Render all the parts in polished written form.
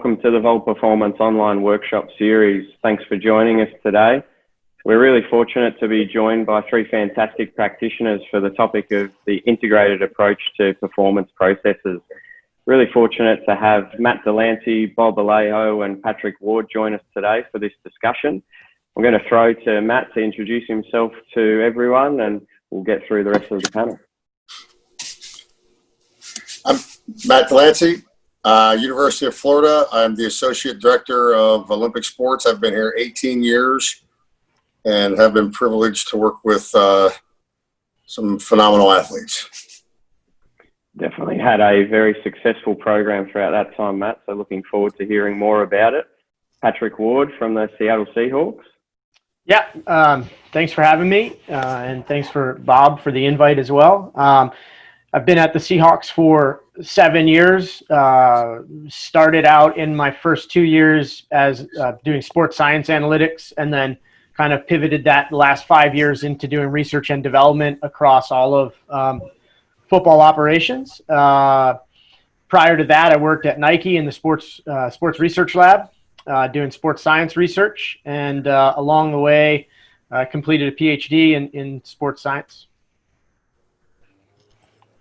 welcome to the Vol Performance Online Workshop Series. Thanks for joining us today. We're really fortunate to be joined by three fantastic practitioners for the topic of the integrated approach to performance processes. Really fortunate to have Matt DeLancey, Bob Alejo and Patrick Ward join us today for this discussion. I'm going to throw to Matt to introduce himself to everyone and we'll get through the rest of the panel. I'm Matt DeLancey, University of Florida. I'm the Associate Director of Olympic Sports. I've been here 18 years and have been privileged to work with some phenomenal athletes. Definitely had a very successful program throughout that time, Matt, so looking forward to hearing more about it. Patrick Ward from the Seattle Seahawks. Yeah, thanks for having me, and thanks for Bob for the invite as well. I've been at the Seahawks for 7 years. Started out in my first 2 years as doing sports science analytics, and then kind of pivoted that the last 5 years into doing research and development across all of football operations. Prior to that, I worked at Nike in the sports research lab, doing sports science research, and along the way, completed a PhD in sports science.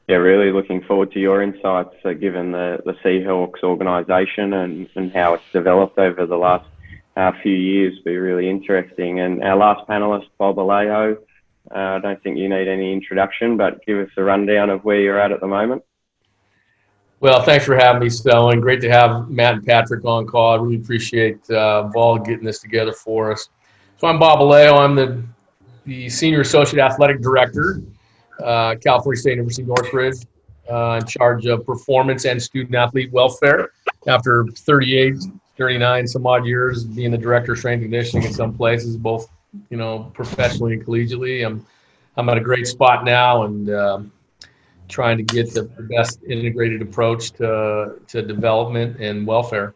Yeah, really looking forward to your insights, given the Seahawks organisation and how it's developed over the last few years. Be really interesting. And our last panellist, Bob Alejo, I don't think you need any introduction, but give us a rundown of where you're at the moment. Well, thanks for having me, Selwyn. Great to have Matt and Patrick on call. I really appreciate Vol getting this together for us. So I'm Bob Alejo. I'm the Senior Associate Athletic Director, California State University Northridge, in charge of performance and student athlete welfare. After 39 some odd years being the director of strength and conditioning in some places, both professionally and collegiately, I'm at a great spot now and trying to get the best integrated approach to development and welfare.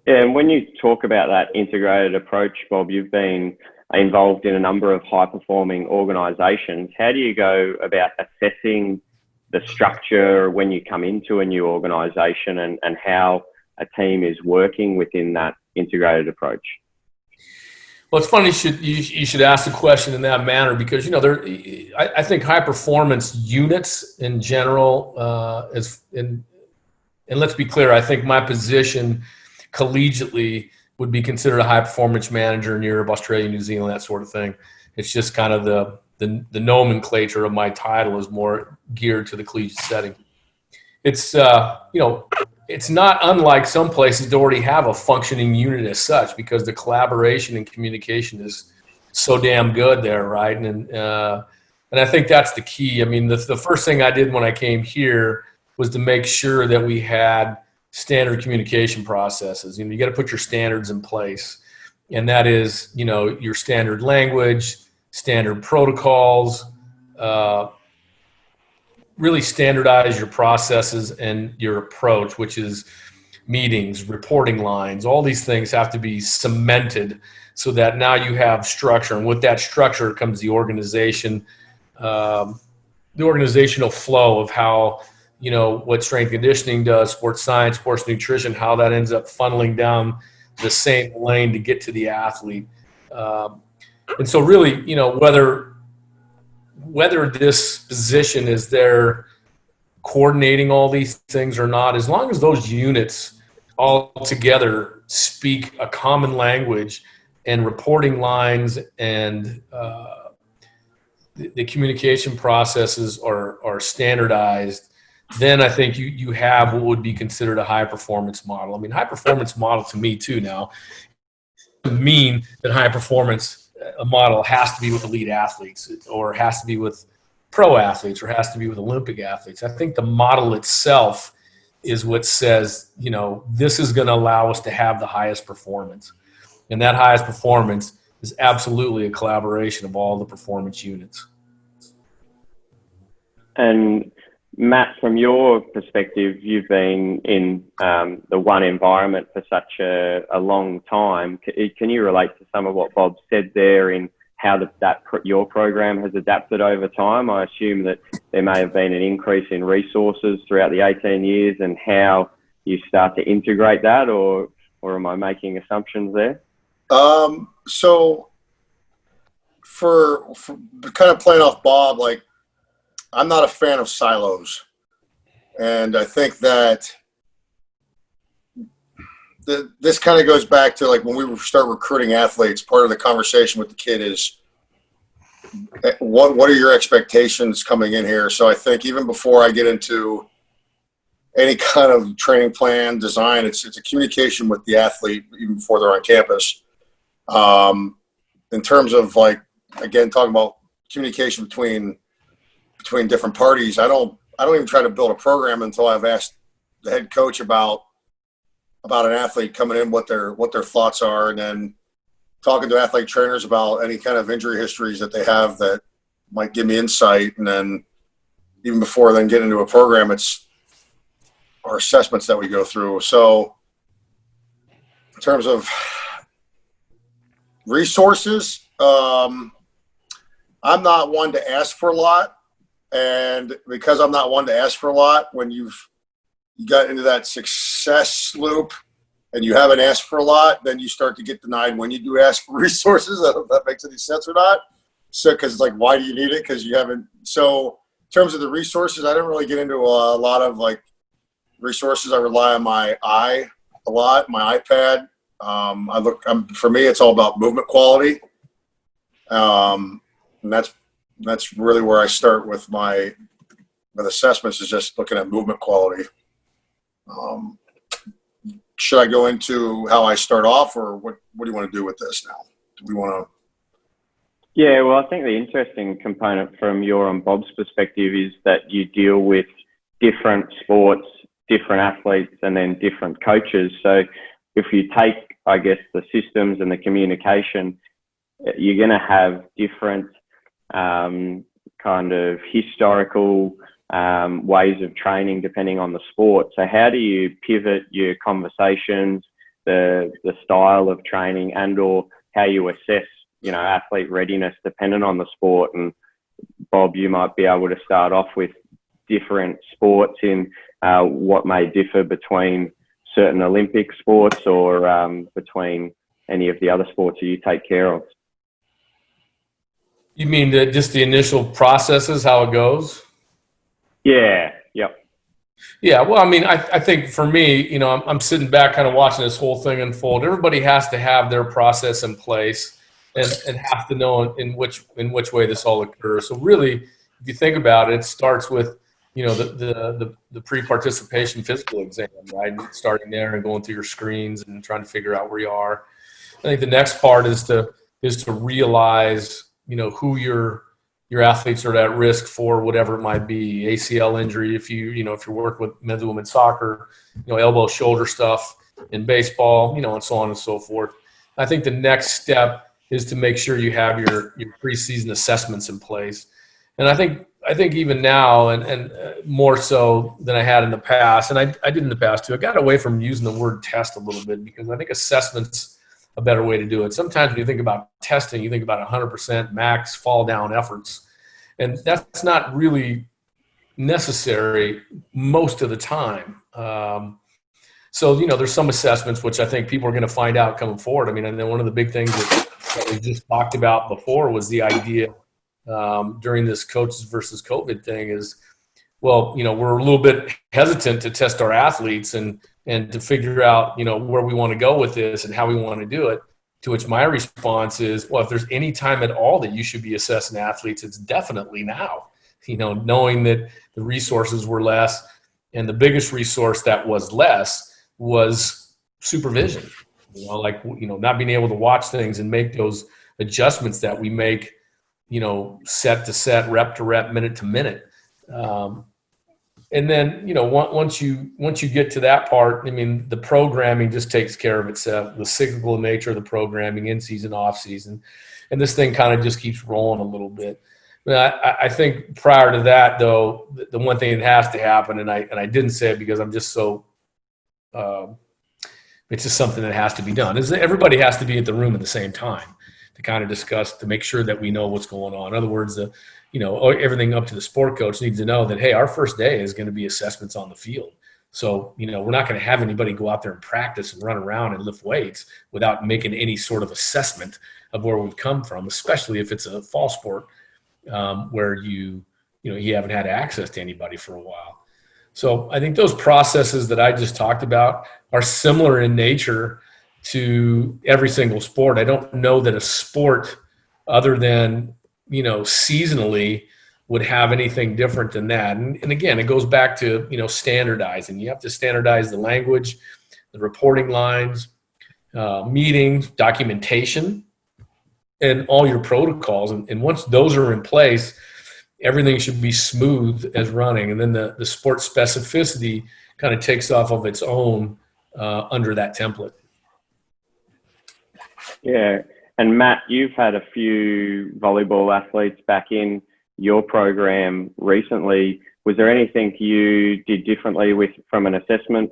Yeah, and when you talk about that integrated approach, Bob, you've been involved in a number of high-performing organisations. How do you go about assessing the structure when you come into a new organisation and how a team is working within that integrated approach? Well, it's funny you should ask the question in that manner because I think high performance units in general and let's be clear, I think my position collegiately would be considered a high performance manager in Europe, Australia, New Zealand, that sort of thing. It's just kind of the nomenclature of my title is more geared to the collegiate setting. It's it's not unlike some places that already have a functioning unit as such because the collaboration and communication is so damn good there, right? And I think that's the key. I mean, the first thing I did when I came here was to make sure that we had standard communication processes. You got to put your standards in place, and that is your standard language, standard protocols. Really standardize your processes and your approach, which is meetings, reporting lines. All these things have to be cemented so that now you have structure, and with that structure comes the organization, the organizational flow of how. What strength conditioning does, sports science, sports nutrition, how that ends up funneling down the same lane to get to the athlete. And so really, whether this position is there coordinating all these things or not, as long as those units all together speak a common language and reporting lines and the communication processes are standardized, then I think you have what would be considered a high performance model. I mean, high performance model to me too now doesn't mean that high performance model has to be with elite athletes or has to be with pro athletes or has to be with Olympic athletes. I think the model itself is what says, this is going to allow us to have the highest performance. And that highest performance is absolutely a collaboration of all the performance units. And Matt, from your perspective, you've been in the one environment for such a long time. Can you relate to some of what Bob said there in how your program has adapted over time? I assume that there may have been an increase in resources throughout the 18 years and how you start to integrate that, or am I making assumptions there? So for kind of playing off Bob, like, I'm not a fan of silos. And I think that this kind of goes back to, like, when we start recruiting athletes, part of the conversation with the kid is, what are your expectations coming in here? So I think even before I get into any kind of training plan design, it's a communication with the athlete even before they're on campus. In terms of, like, again, talking about communication between different parties, I don't even try to build a program until I've asked the head coach about an athlete coming in, what their thoughts are, and then talking to athlete trainers about any kind of injury histories that they have that might give me insight. And then even before then get into a program, it's our assessments that we go through. So in terms of resources, I'm not one to ask for a lot. And because I'm not one to ask for a lot, when you got into that success loop and you haven't asked for a lot, then you start to get denied when you do ask for resources. I don't know if that makes any sense or not. So, because it's like, why do you need it? Because you haven't. So in terms of the resources, I don't really get into a lot of, like, resources. I rely on my eye a lot, my iPad. For me, it's all about movement quality. And that's really where I start with assessments, is just looking at movement quality. Should I go into how I start off, or what do you want to do with this now? Do we want to? Yeah, well, I think the interesting component from your and Bob's perspective is that you deal with different sports, different athletes, and then different coaches. So if you take, I guess, the systems and the communication, you're going to have different kind of historical ways of training depending on the sport. So how do you pivot your conversations, the style of training, and or how you assess, athlete readiness dependent on the sport? And Bob, you might be able to start off with different sports in what may differ between certain Olympic sports or between any of the other sports that you take care of. You mean just the initial processes, how it goes? Yeah. Yep. Yeah. Well, I mean, I think for me, I'm sitting back kind of watching this whole thing unfold. Everybody has to have their process in place and have to know in which way this all occurs. So really, if you think about it, it starts with, the pre-participation physical exam, right? Starting there and going through your screens and trying to figure out where you are. I think the next part is to realize, who your athletes are at risk for, whatever it might be, ACL injury, if you're working with men's and women's soccer, elbow, shoulder stuff in baseball, and so on and so forth. I think the next step is to make sure you have your preseason assessments in place. And I think even now, and more so than I had in the past, and I did in the past too, I got away from using the word test a little bit, because I think assessment's a better way to do it. Sometimes when you think about testing, you think about 100% max fall down efforts. And that's not really necessary most of the time. So, there's some assessments which I think people are going to find out coming forward. I mean, and then one of the big things that we just talked about before was the idea during this coaches versus COVID thing is, well, we're a little bit hesitant to test our athletes and to figure out, where we want to go with this and how we want to do it. To which my response is, well, if there's any time at all that you should be assessing athletes, it's definitely now. Knowing that the resources were less, and the biggest resource that was less was supervision. Not being able to watch things and make those adjustments that we make, set to set, rep to rep, minute to minute. And then, once you get to that part, I mean, the programming just takes care of itself, the cyclical nature of the programming, in season, off season. And this thing kind of just keeps rolling a little bit. But I think prior to that, though, the one thing that has to happen, and I didn't say it because I'm just so, it's just something that has to be done, is that everybody has to be at the room at the same time to kind of discuss, to make sure that we know what's going on. In other words, everything up to the sport coach needs to know that, hey, our first day is going to be assessments on the field. So, we're not going to have anybody go out there and practice and run around and lift weights without making any sort of assessment of where we've come from, especially if it's a fall sport where you haven't had access to anybody for a while. So I think those processes that I just talked about are similar in nature to every single sport. I don't know that a sport other than, seasonally would have anything different than that. And again, it goes back to, standardizing. You have to standardize the language, the reporting lines, meetings, documentation, and all your protocols. And once those are in place, everything should be smooth as running. And then the sport specificity kind of takes off of its own under that template. Yeah. And Matt, you've had a few volleyball athletes back in your program recently. Was there anything you did differently from an assessment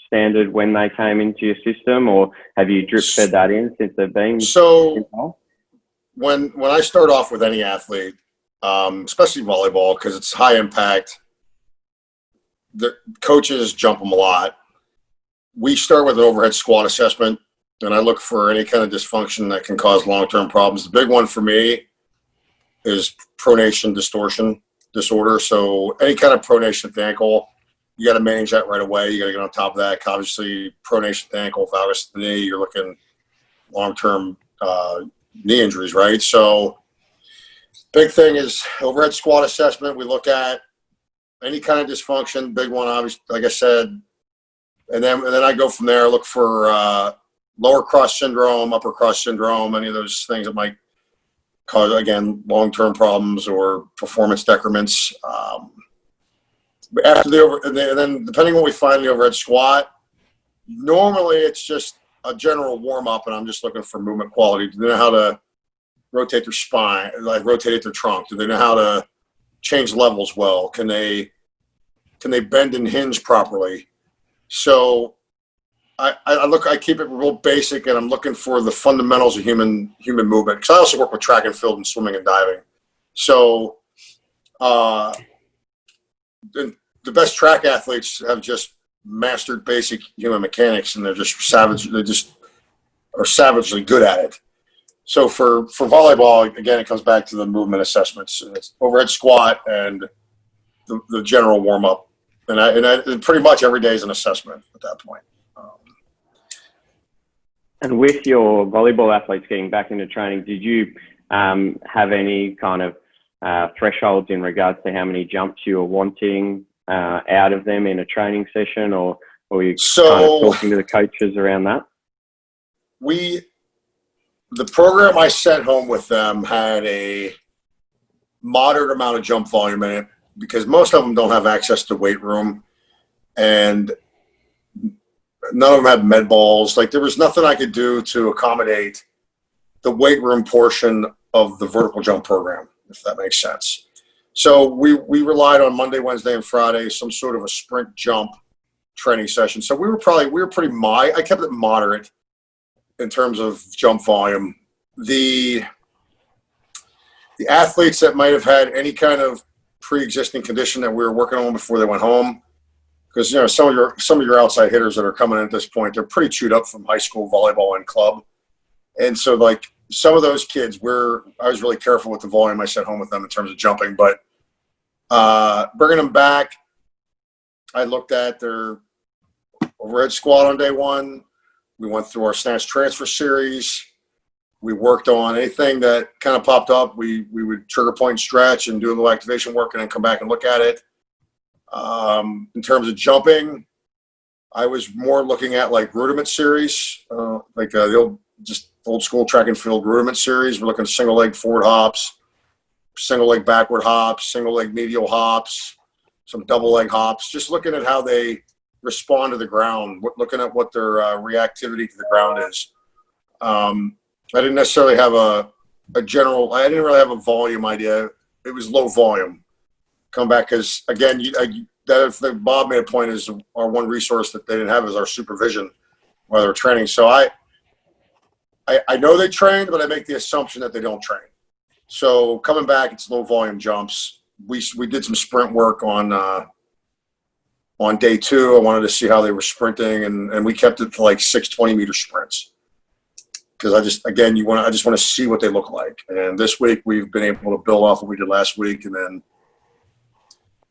standard when they came into your system, or have you drip fed that in since they've been involved? When I start off with any athlete, especially volleyball, because it's high impact, the coaches jump them a lot. We start with an overhead squat assessment, and I look for any kind of dysfunction that can cause long-term problems. The big one for me is pronation distortion disorder. So any kind of pronation at the ankle, you got to manage that right away. You got to get on top of that. Obviously, pronation at the ankle, valgus at the knee, you're looking long-term knee injuries, right? So big thing is overhead squat assessment. We look at any kind of dysfunction. Big one, obviously, like I said, and then I go from there. Look for lower cross syndrome, upper cross syndrome, any of those things that might cause, again, long-term problems or performance decrements. After and then depending on what we find in the overhead squat, normally it's just a general warm-up, and I'm just looking for movement quality. Do they know how to rotate their spine, like rotate their trunk? Do they know how to change levels well? Can they bend and hinge properly? So I keep it real basic, and I'm looking for the fundamentals of human movement, because I also work with track and field and swimming and diving. So the best track athletes have just mastered basic human mechanics, and they're just savage. They just are savagely good at it. So for volleyball, again, it comes back to the movement assessments. It's overhead squat and the general warm up, and pretty much every day is an assessment at that point. And with your volleyball athletes getting back into training, did you have any kind of thresholds in regards to how many jumps you were wanting out of them in a training session, or were you kind of talking to the coaches around that? The program I sent home with them had a moderate amount of jump volume in it, because most of them don't have access to weight room, and none of them had med balls. Like, there was nothing I could do to accommodate the weight room portion of the vertical jump program, if that makes sense. So we relied on Monday, Wednesday, and Friday, some sort of a sprint jump training session. So I kept it moderate in terms of jump volume. The athletes that might have had any kind of pre-existing condition that we were working on before they went home, because some of your outside hitters that are coming in at this point, they're pretty chewed up from high school volleyball and club, and so like some of those kids, I was really careful with the volume I sent home with them in terms of jumping, but bringing them back, I looked at their overhead squat on day one. We went through our snatch transfer series. We worked on anything that kind of popped up. We would trigger point and stretch and do a little activation work, and then come back and look at it. In terms of jumping, I was more looking at like rudiment series, like the old school track and field rudiment series. We're looking at single leg forward hops, single leg backward hops, single leg medial hops, some double leg hops, just looking at how they respond to the ground, looking at what their reactivity to the ground is. I didn't necessarily have I didn't really have a volume idea. It was low volume. Come back, because again, Bob made a point, is our one resource that they didn't have is our supervision while they're training. So I know they trained, but I make the assumption that they don't train. So coming back, it's low volume jumps. We did some sprint work on On day 2, I wanted to see how they were sprinting, and we kept it to like 6 20-meter sprints. Because I just want to see what they look like. And this week we've been able to build off what we did last week, and then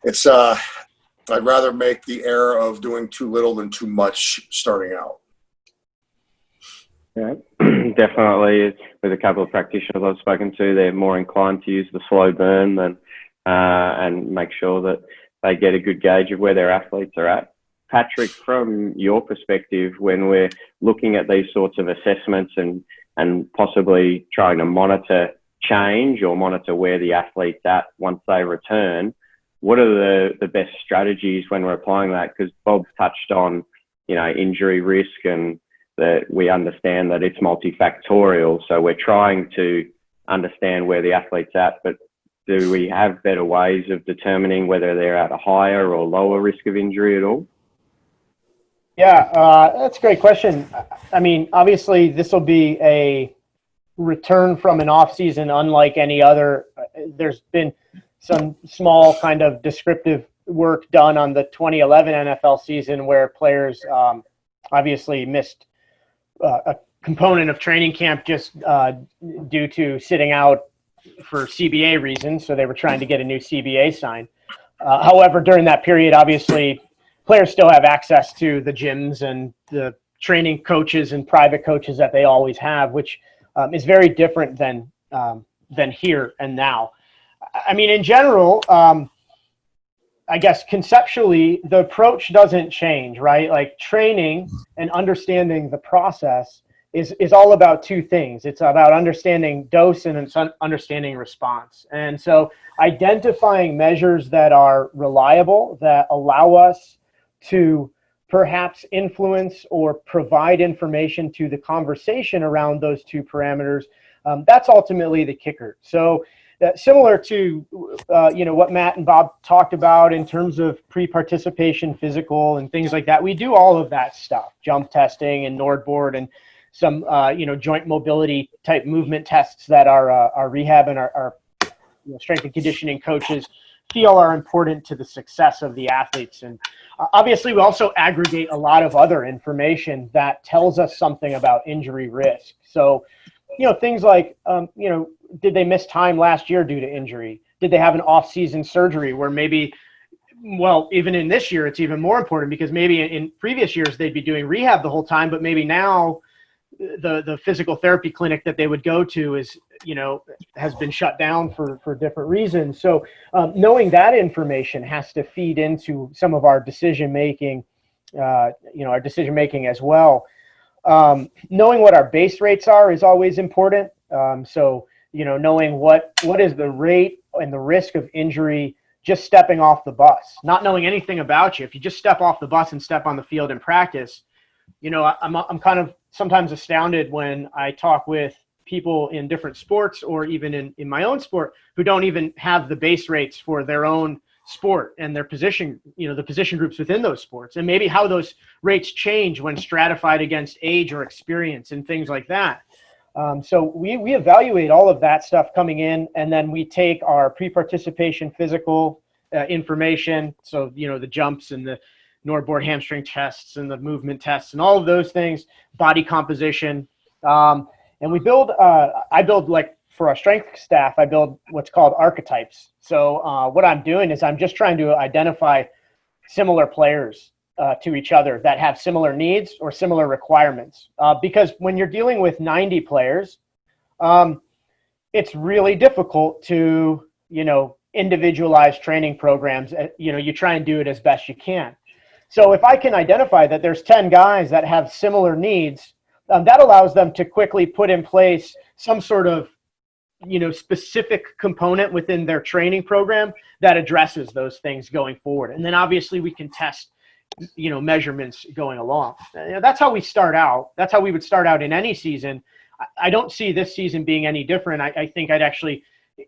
it's I'd rather make the error of doing too little than too much starting out. Yeah, definitely. With a couple of practitioners I've spoken to, they're more inclined to use the slow burn than and make sure that they get a good gauge of where their athletes are at. Patrick, from your perspective, when we're looking at these sorts of assessments and possibly trying to monitor change or monitor where the athlete's at once they return, what are the best strategies when we're applying that? Because Bob's touched on, injury risk, and that we understand that it's multifactorial. So we're trying to understand where the athlete's at, but do we have better ways of determining whether they're at a higher or lower risk of injury at all? Yeah, that's a great question. I mean, obviously, this will be a return from an off season unlike any other. There's been some small kind of descriptive work done on the 2011 NFL season where players obviously missed a component of training camp just due to sitting out for CBA reasons. So they were trying to get a new CBA signed. However, during that period, obviously, players still have access to the gyms and the training coaches and private coaches that they always have, which is very different than here and now. I mean, in general, I guess conceptually, the approach doesn't change, right? Like training and understanding the process is all about two things. It's about understanding dose and it's understanding response. And so identifying measures that are reliable, that allow us to perhaps influence or provide information to the conversation around those two parameters, that's ultimately the kicker. So similar to what Matt and Bob talked about in terms of pre-participation physical and things like that, we do all of that stuff, jump testing and NordBord and some joint mobility type movement tests that our rehab and our strength and conditioning coaches feel are important to the success of the athletes. And obviously we also aggregate a lot of other information that tells us something about injury risk. So things like did they miss time last year due to injury? Did they have an off-season surgery where maybe, well, even in this year, it's even more important because maybe in previous years they'd be doing rehab the whole time, but maybe now the physical therapy clinic that they would go to is, has been shut down for different reasons. So knowing that information has to feed into some of our decision-making, as well. Knowing what our base rates are is always important. So knowing what is the rate and the risk of injury just stepping off the bus, not knowing anything about you. If you just step off the bus and step on the field in practice, I'm kind of sometimes astounded when I talk with people in different sports or even in my own sport who don't even have the base rates for their own sport and their position, the position groups within those sports, and maybe how those rates change when stratified against age or experience and things like that. So we evaluate all of that stuff coming in, and then we take our pre-participation physical information. So, the jumps and the NordBord hamstring tests and the movement tests and all of those things, body composition. And we build, I build like for our strength staff, I build what's called archetypes. So what I'm doing is I'm just trying to identify similar players to each other that have similar needs or similar requirements. Because when you're dealing with 90 players, it's really difficult to, individualize training programs. You try and do it as best you can. So if I can identify that there's 10 guys that have similar needs, that allows them to quickly put in place some sort of, specific component within their training program that addresses those things going forward. And then obviously we can test, measurements going along. That's how we start out. That's how we would start out in any season. I don't see this season being any different. I think I'd actually,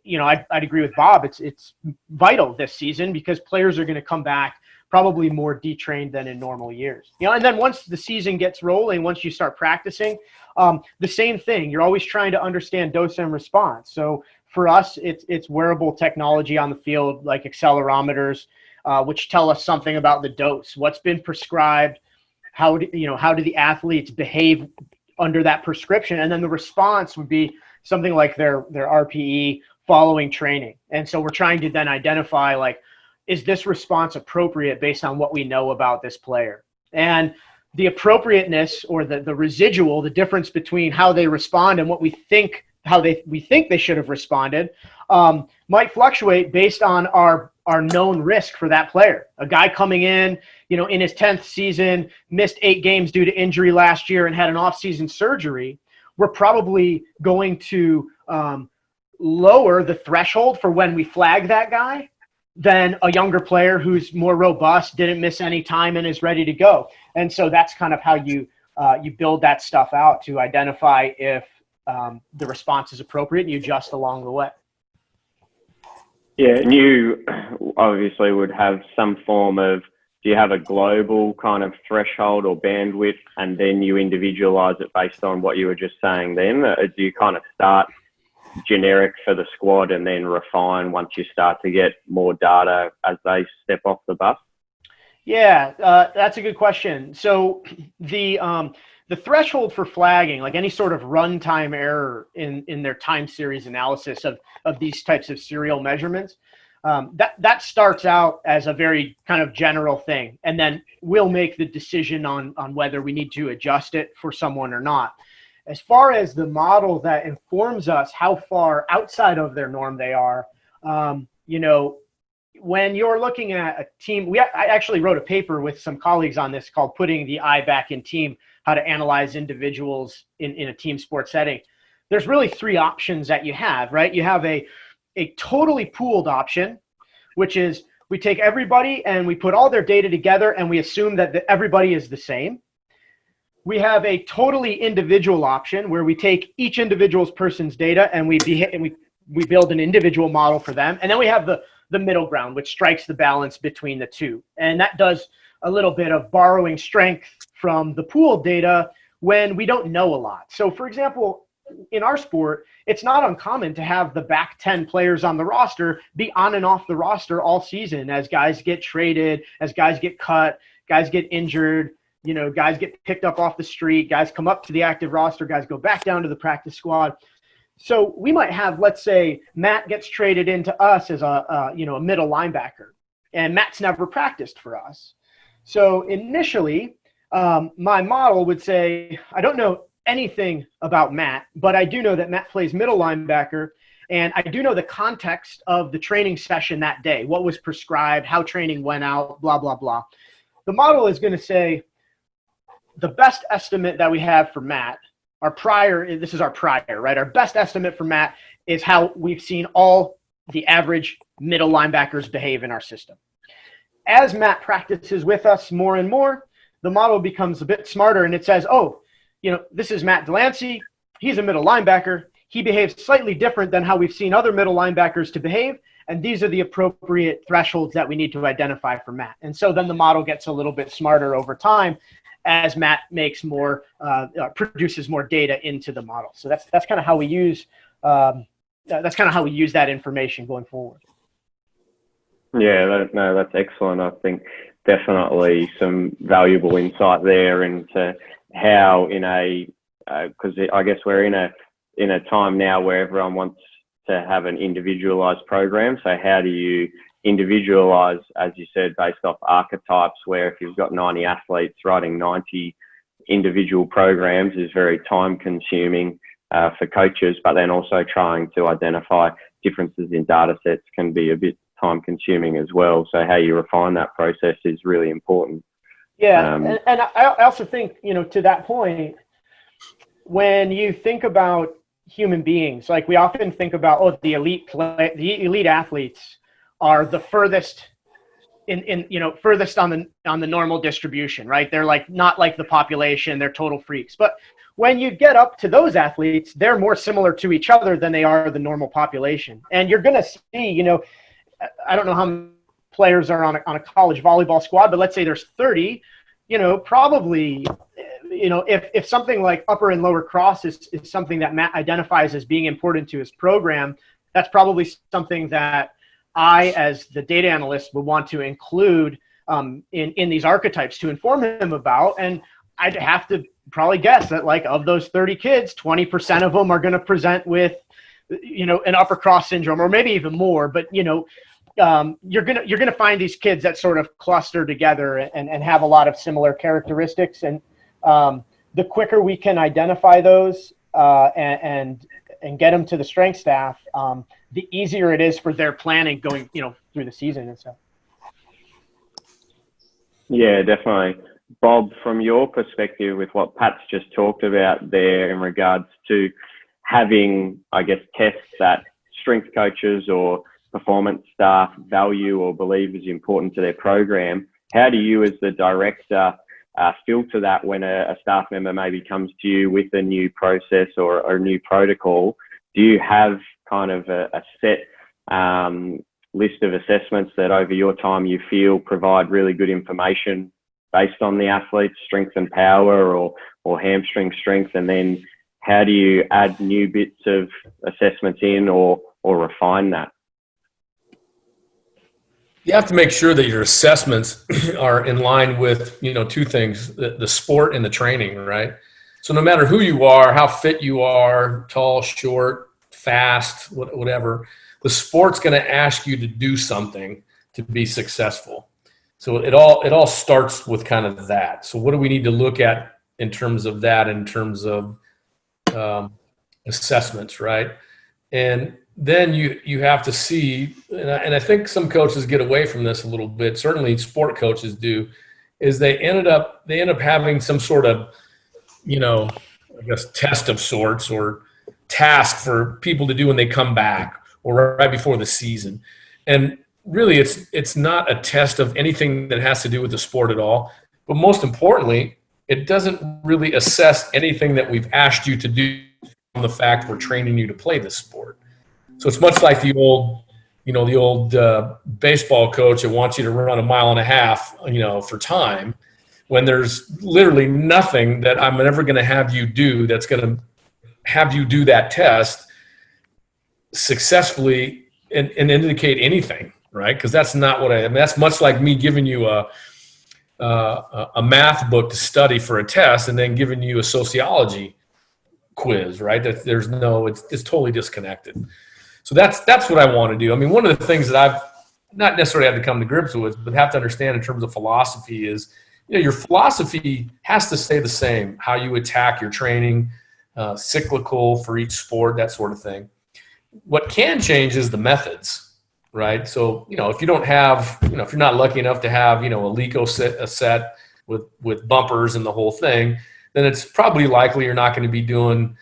I'd agree with Bob. It's vital this season because players are going to come back probably more detrained than in normal years. And then once the season gets rolling, once you start practicing, the same thing. You're always trying to understand dose and response. So for us, it's wearable technology on the field like accelerometers. which tell us something about the dose, what's been prescribed, how do the athletes behave under that prescription, and then the response would be something like their RPE following training. And so we're trying to then identify, like, is this response appropriate based on what we know about this player? And the appropriateness, or the residual, the difference between how they respond and what we think they should have responded, might fluctuate based on our known risk for that player. A guy coming in, in his 10th season, missed 8 games due to injury last year and had an off-season surgery, we're probably going to lower the threshold for when we flag that guy than a younger player who's more robust, didn't miss any time, and is ready to go. And so that's kind of how you build that stuff out to identify if the response is appropriate, and you adjust along the way. Yeah, and you obviously would have some form of, do you have a global kind of threshold or bandwidth, and then you individualize it based on what you were just saying then? Or do you kind of start generic for the squad and then refine once you start to get more data as they step off the bus? Yeah, that's a good question. So the threshold for flagging, like any sort of runtime error in their time series analysis of these types of serial measurements, that starts out as a very kind of general thing, and then we'll make the decision on whether we need to adjust it for someone or not. As far as the model that informs us how far outside of their norm they are, when you're looking at a team, I actually wrote a paper with some colleagues on this called "Putting the Eye Back in Team: How to Analyze Individuals in a Team Sport Setting." There's really 3 options that you have, right? You have a totally pooled option, which is we take everybody and we put all their data together and we assume that everybody is the same. We have a totally individual option where we take each individual person's data and we build an individual model for them. And then we have the middle ground, which strikes the balance between the two. And that does a little bit of borrowing strength from the pooled data when we don't know a lot. So for example, in our sport, it's not uncommon to have the back 10 players on the roster be on and off the roster all season as guys get traded, as guys get cut, guys get injured, guys get picked up off the street, guys come up to the active roster, guys go back down to the practice squad. So we might have, let's say, Matt gets traded into us as a middle linebacker, and Matt's never practiced for us. So initially, my model would say, I don't know anything about Matt, but I do know that Matt plays middle linebacker, and I do know the context of the training session that day, what was prescribed, how training went out, blah, blah, blah. The model is going to say the best estimate that we have for Matt, this is our prior, right? Our best estimate for Matt is how we've seen all the average middle linebackers behave in our system. As Matt practices with us more and more, the model becomes a bit smarter, and it says, this is Matt DeLancey. He's a middle linebacker. He behaves slightly different than how we've seen other middle linebackers to behave, and these are the appropriate thresholds that we need to identify for Matt. And so then the model gets a little bit smarter over time as Matt makes produces more data into the model. So that's kind of how we use that information going forward. Yeah, that's excellent. I think definitely some valuable insight there into how because I guess we're in a time now where everyone wants to have an individualized program. So how do you individualize, as you said, based off archetypes, where if you've got 90 athletes, writing 90 individual programs is very time consuming for coaches, but then also trying to identify differences in data sets can be a bit time consuming as well. So how you refine that process is really important. Yeah. And I also think, to that point, when you think about human beings, like we often think about, the elite athletes are the furthest furthest on the normal distribution, right? They're not like the population, they're total freaks. But when you get up to those athletes, they're more similar to each other than they are the normal population. And you're going to see, I don't know how many players are on a college volleyball squad, but let's say there's 30, probably, if something like upper and lower cross is something that Matt identifies as being important to his program, that's probably something that I, as the data analyst, would want to include in these archetypes to inform him about. And I'd have to probably guess that, like, of those 30 kids, 20% of them are going to present with, an upper cross syndrome, or maybe even more. But, you're gonna find these kids that sort of cluster together and have a lot of similar characteristics. And the quicker we can identify those and get them to the strength staff, the easier it is for their planning going, through the season and stuff. Yeah, definitely. Bob, from your perspective, with what Pat's just talked about there in regards to having, I guess, tests that strength coaches or performance staff value or believe is important to their program, how do you as the director filter that when a staff member maybe comes to you with a new process or a new protocol? Do you have kind of a set list of assessments that over your time you feel provide really good information based on the athlete's strength and power or hamstring strength? And then how do you add new bits of assessments in or refine that? You have to make sure that your assessments are in line with, two things, the sport and the training, right? So no matter who you are, how fit you are, tall, short, fast, whatever, the sport's going to ask you to do something to be successful. So it all starts with kind of that. So what do we need to look at in terms of that, in terms of assessments, right? And then you have to see, and I think some coaches get away from this a little bit, certainly sport coaches do, is they end up having some sort of, I guess, test of sorts or task for people to do when they come back or right before the season. And really it's not a test of anything that has to do with the sport at all. But most importantly, it doesn't really assess anything that we've asked you to do on the fact we're training you to play this sport. So it's much like the old baseball coach that wants you to run 1.5 miles, for time, when there's literally nothing that I'm ever going to have you do that's going to have you do that test successfully and indicate anything, right? Because that's not what that's much like me giving you a math book to study for a test and then giving you a sociology quiz, right? That it's totally disconnected. So that's what I want to do. I mean, one of the things that I've not necessarily had to come to grips with, but have to understand in terms of philosophy is, your philosophy has to stay the same. How you attack your training, cyclical for each sport, that sort of thing. What can change is the methods, right? So, if you don't have, if you're not lucky enough to have, a Alejo set with bumpers and the whole thing, then it's probably likely you're not going to be doing,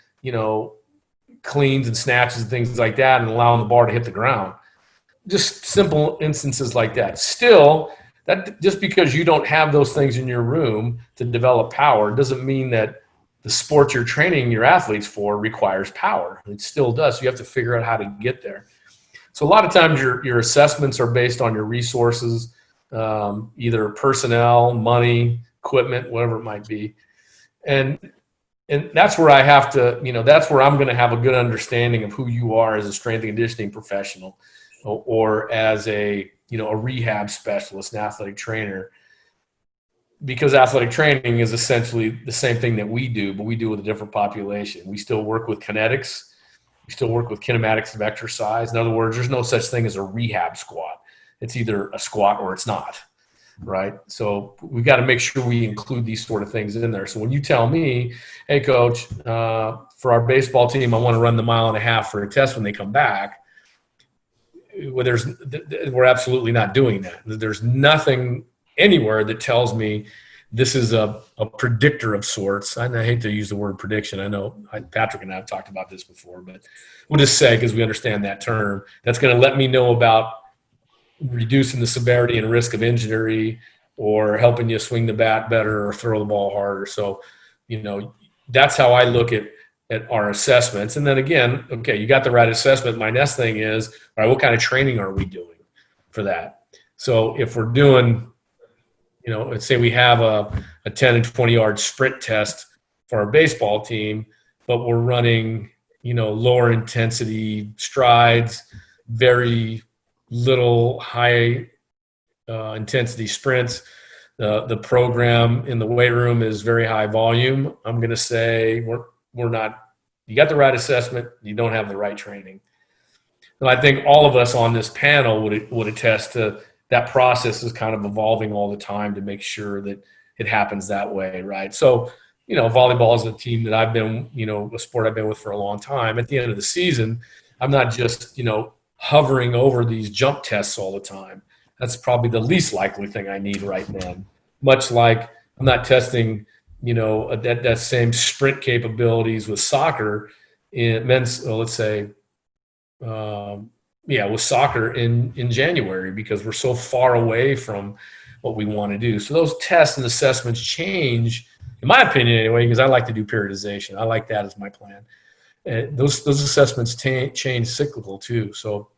cleans and snatches and things like that and allowing the bar to hit the ground. Just simple instances like that. Still, that just because you don't have those things in your room to develop power doesn't mean that the sport you're training your athletes for requires power. It still does. So you have to figure out how to get there. So a lot of times your assessments are based on your resources, either personnel, money, equipment, whatever it might be. And that's where I have to, that's where I'm going to have a good understanding of who you are as a strength and conditioning professional or as a rehab specialist, an athletic trainer, because athletic training is essentially the same thing that we do, but we do with a different population. We still work with kinetics. We still work with kinematics of exercise. In other words, there's no such thing as a rehab squat. It's either a squat or it's not. Right. So we've got to make sure we include these sort of things in there. So when you tell me, hey, coach, for our baseball team, I want to run the 1.5 miles for a test when they come back. Well, we're absolutely not doing that. There's nothing anywhere that tells me this is a predictor of sorts. I hate to use the word prediction. I know Patrick and I have talked about this before, but we'll just say, because we understand that term, that's going to let me know about reducing the severity and risk of injury or helping you swing the bat better or throw the ball harder. So, that's how I look at our assessments. And then again, okay, you got the right assessment. My next thing is, all right, what kind of training are we doing for that? So if we're doing, let's say we have a 10 and 20 yard sprint test for our baseball team, but we're running, lower intensity strides, very little high intensity sprints. The program in the weight room is very high volume. I'm going to say we're not. You got the right assessment. You don't have the right training. And I think all of us on this panel would attest to that process is kind of evolving all the time to make sure that it happens that way, right? So, volleyball is a team that I've been, a sport I've been with for a long time. At the end of the season, I'm not just, hovering over these jump tests all the time. That's probably the least likely thing I need right then. Much like I'm not testing, that same sprint capabilities with soccer in men's, let's say, with soccer in January, because we're so far away from what we want to do. So those tests and assessments change, in my opinion anyway, because I like to do periodization. I like that as my plan. Those assessments change cyclical too. So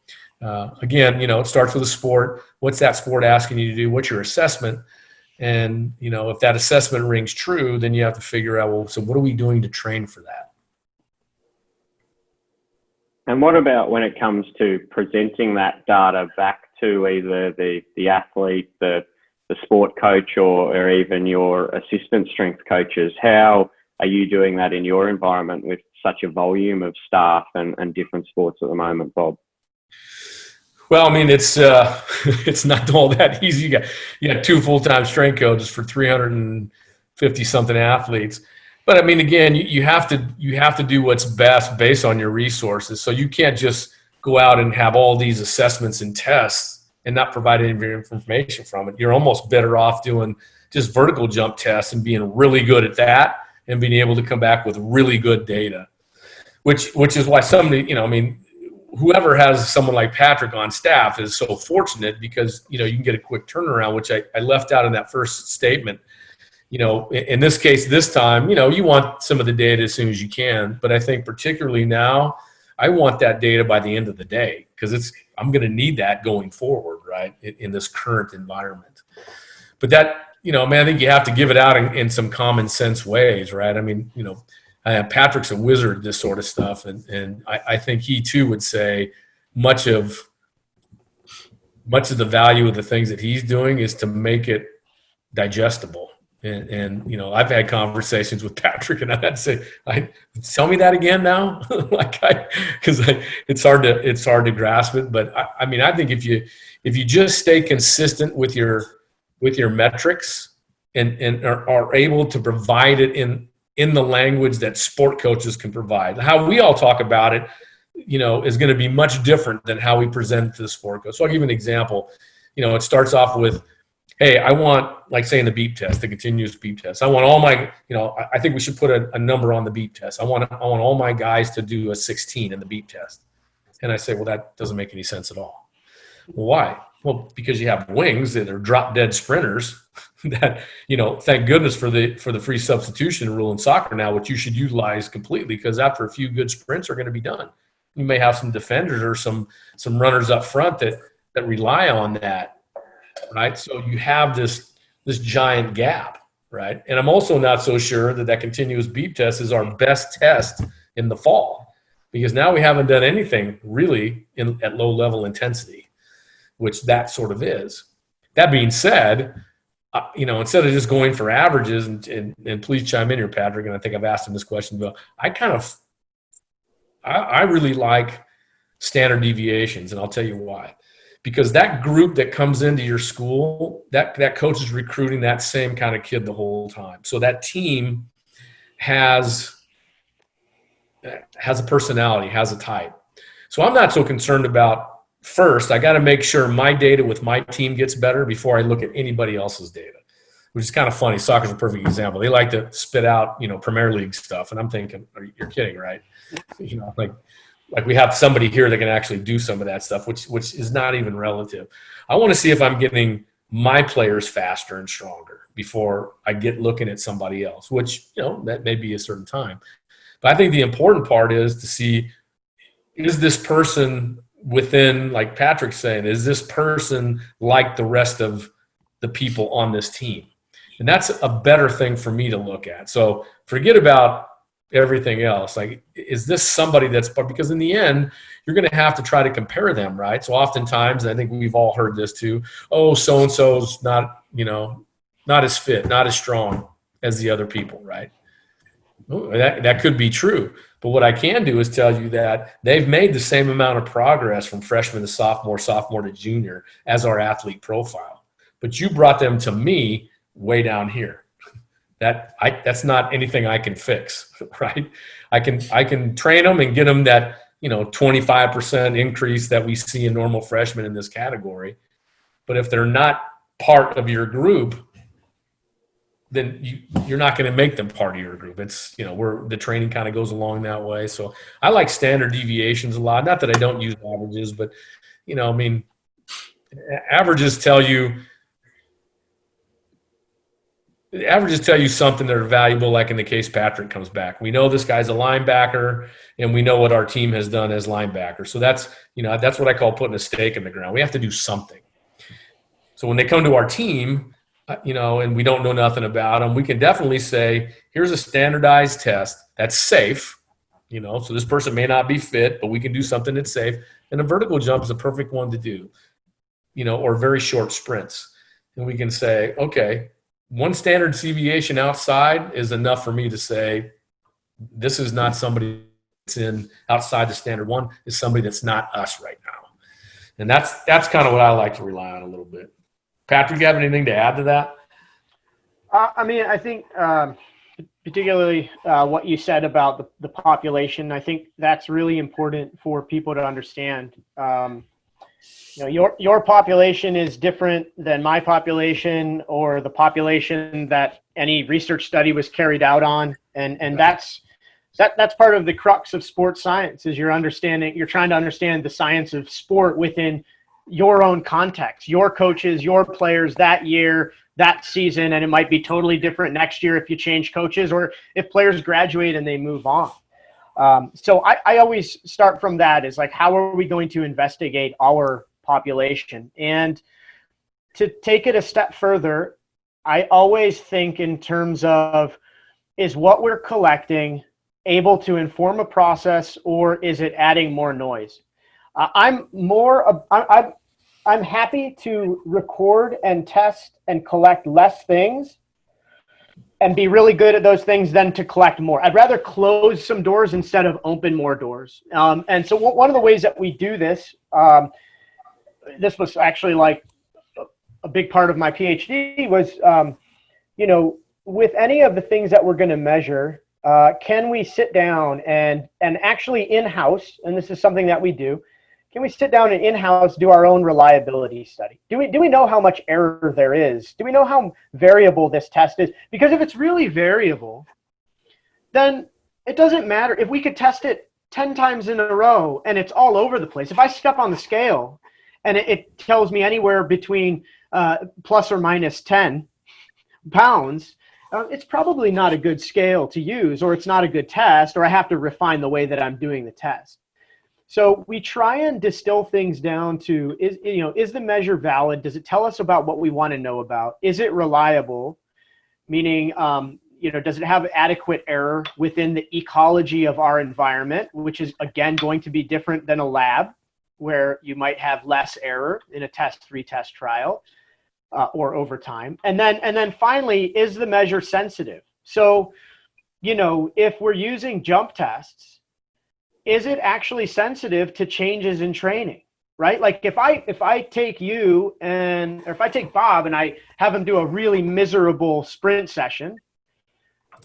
again, it starts with a sport. What's that sport asking you to do? What's your assessment? And, if that assessment rings true, then you have to figure out, well, so what are we doing to train for that? And what about when it comes to presenting that data back to either the athlete, the sport coach, or even your assistant strength coaches? How are you doing that in your environment with such a volume of staff and different sports at the moment, Bob? Well, I mean, it's not all that easy. You got 2 full-time strength coaches for 350 something athletes. But I mean, again, you have to do what's best based on your resources. So you can't just go out and have all these assessments and tests and not provide any information from it. You're almost better off doing just vertical jump tests and being really good at that and being able to come back with really good data, which is why somebody, whoever has someone like Patrick on staff is so fortunate, because, you can get a quick turnaround, which I left out in that first statement. In this case, this time, you want some of the data as soon as you can. But I think particularly now, I want that data by the end of the day, because I'm going to need that going forward, right, in this current environment. But that, I think you have to give it out in some common sense ways, right? I mean, Patrick's a wizard at this sort of stuff. And I think he too would say much of the value of the things that he's doing is to make it digestible. And I've had conversations with Patrick, and I've had to say, tell me that again now, because it's hard to grasp it. But I think if you just stay consistent with your metrics and are able to provide it in the language that sport coaches can provide, how we all talk about it, is going to be much different than how we present it to the sport coach. So I'll give you an example. It starts off with, hey, I want, like saying the beep test, the continuous beep test. I want all my, I think we should put a number on the beep test. I want all my guys to do a 16 in the beep test. And I say, well, that doesn't make any sense at all. Well, why? Well, because you have wings that are drop dead sprinters that, thank goodness for the free substitution rule in soccer now, which you should utilize completely, because after a few good sprints are going to be done. You may have some defenders or some runners up front that rely on that. Right. So you have this giant gap. Right. And I'm also not so sure that continuous beep test is our best test in the fall, because now we haven't done anything really at low level intensity, which that sort of is. That being said, instead of just going for averages, and please chime in here, Patrick, and I think I've asked him this question, but I really like standard deviations, and I'll tell you why. Because that group that comes into your school, that coach is recruiting that same kind of kid the whole time. So that team has a personality, has a type. So I'm not so concerned about, first, I got to make sure my data with my team gets better before I look at anybody else's data, which is kind of funny. Soccer's a perfect example. They like to spit out, Premier League stuff. And I'm thinking, you're kidding, right? Like we have somebody here that can actually do some of that stuff, which is not even relative. I want to see if I'm getting my players faster and stronger before I get looking at somebody else, which, that may be a certain time. But I think the important part is to see, is this person within, like Patrick's saying, is this person like the rest of the people on this team? And that's a better thing for me to look at. So forget about, everything else. Like, is this somebody that's, because in the end, you're going to have to try to compare them, right? So oftentimes, I think we've all heard this too. Oh, so-and-so's not, not as fit, not as strong as the other people, right? That could be true. But what I can do is tell you that they've made the same amount of progress from freshman to sophomore to junior as our athlete profile. But you brought them to me way down here. That's not anything I can fix, right? I can train them and get them that 25% increase that we see in normal freshmen in this category. But if they're not part of your group, then you're not going to make them part of your group. It's where the training kind of goes along that way. So I like standard deviations a lot. Not that I don't use averages, but averages tell you something that are valuable, like in the case Patrick comes back. We know this guy's a linebacker, and we know what our team has done as linebackers. So that's what I call putting a stake in the ground. We have to do something. So when they come to our team, and we don't know nothing about them, we can definitely say, here's a standardized test that's safe. So this person may not be fit, but we can do something that's safe. And a vertical jump is a perfect one to do, or very short sprints. And we can say, okay, one standard deviation outside is enough for me to say, this is not somebody that's in outside the standard one, is somebody that's not us right now. And that's kind of what I like to rely on a little bit. Patrick, you have anything to add to that? I think particularly what you said about the population, I think that's really important for people to understand. Your population is different than my population or the population that any research study was carried out on. And that's part of the crux of sports science, is you're trying to understand the science of sport within your own context, your coaches, your players that year, that season, and it might be totally different next year if you change coaches or if players graduate and they move on. So I always start from that, is like, how are we going to investigate our population? And to take it a step further, I always think in terms of, is what we're collecting able to inform a process, or is it adding more noise? I'm happy to record and test and collect less things and be really good at those things than to collect more. I'd rather close some doors instead of open more doors. And so one of the ways that we do this, this was actually like a big part of my PhD, was, with any of the things that we're going to measure, can we sit down and actually in-house, and this is something that we do, can we sit down and in-house do our own reliability study? Do we know how much error there is? Do we know how variable this test is? Because if it's really variable, then it doesn't matter. If we could test it 10 times in a row and it's all over the place, if I step on the scale and it tells me anywhere between plus or minus 10 pounds, it's probably not a good scale to use, or it's not a good test, or I have to refine the way that I'm doing the test. So we try and distill things down to, is the measure valid? Does it tell us about what we want to know about? Is it reliable? Meaning, does it have adequate error within the ecology of our environment, which is, again, going to be different than a lab, where you might have less error in a retest trial or over time. And then finally, is the measure sensitive? So, if we're using jump tests, is it actually sensitive to changes in training, right? Like if I take you or if I take Bob and I have him do a really miserable sprint session,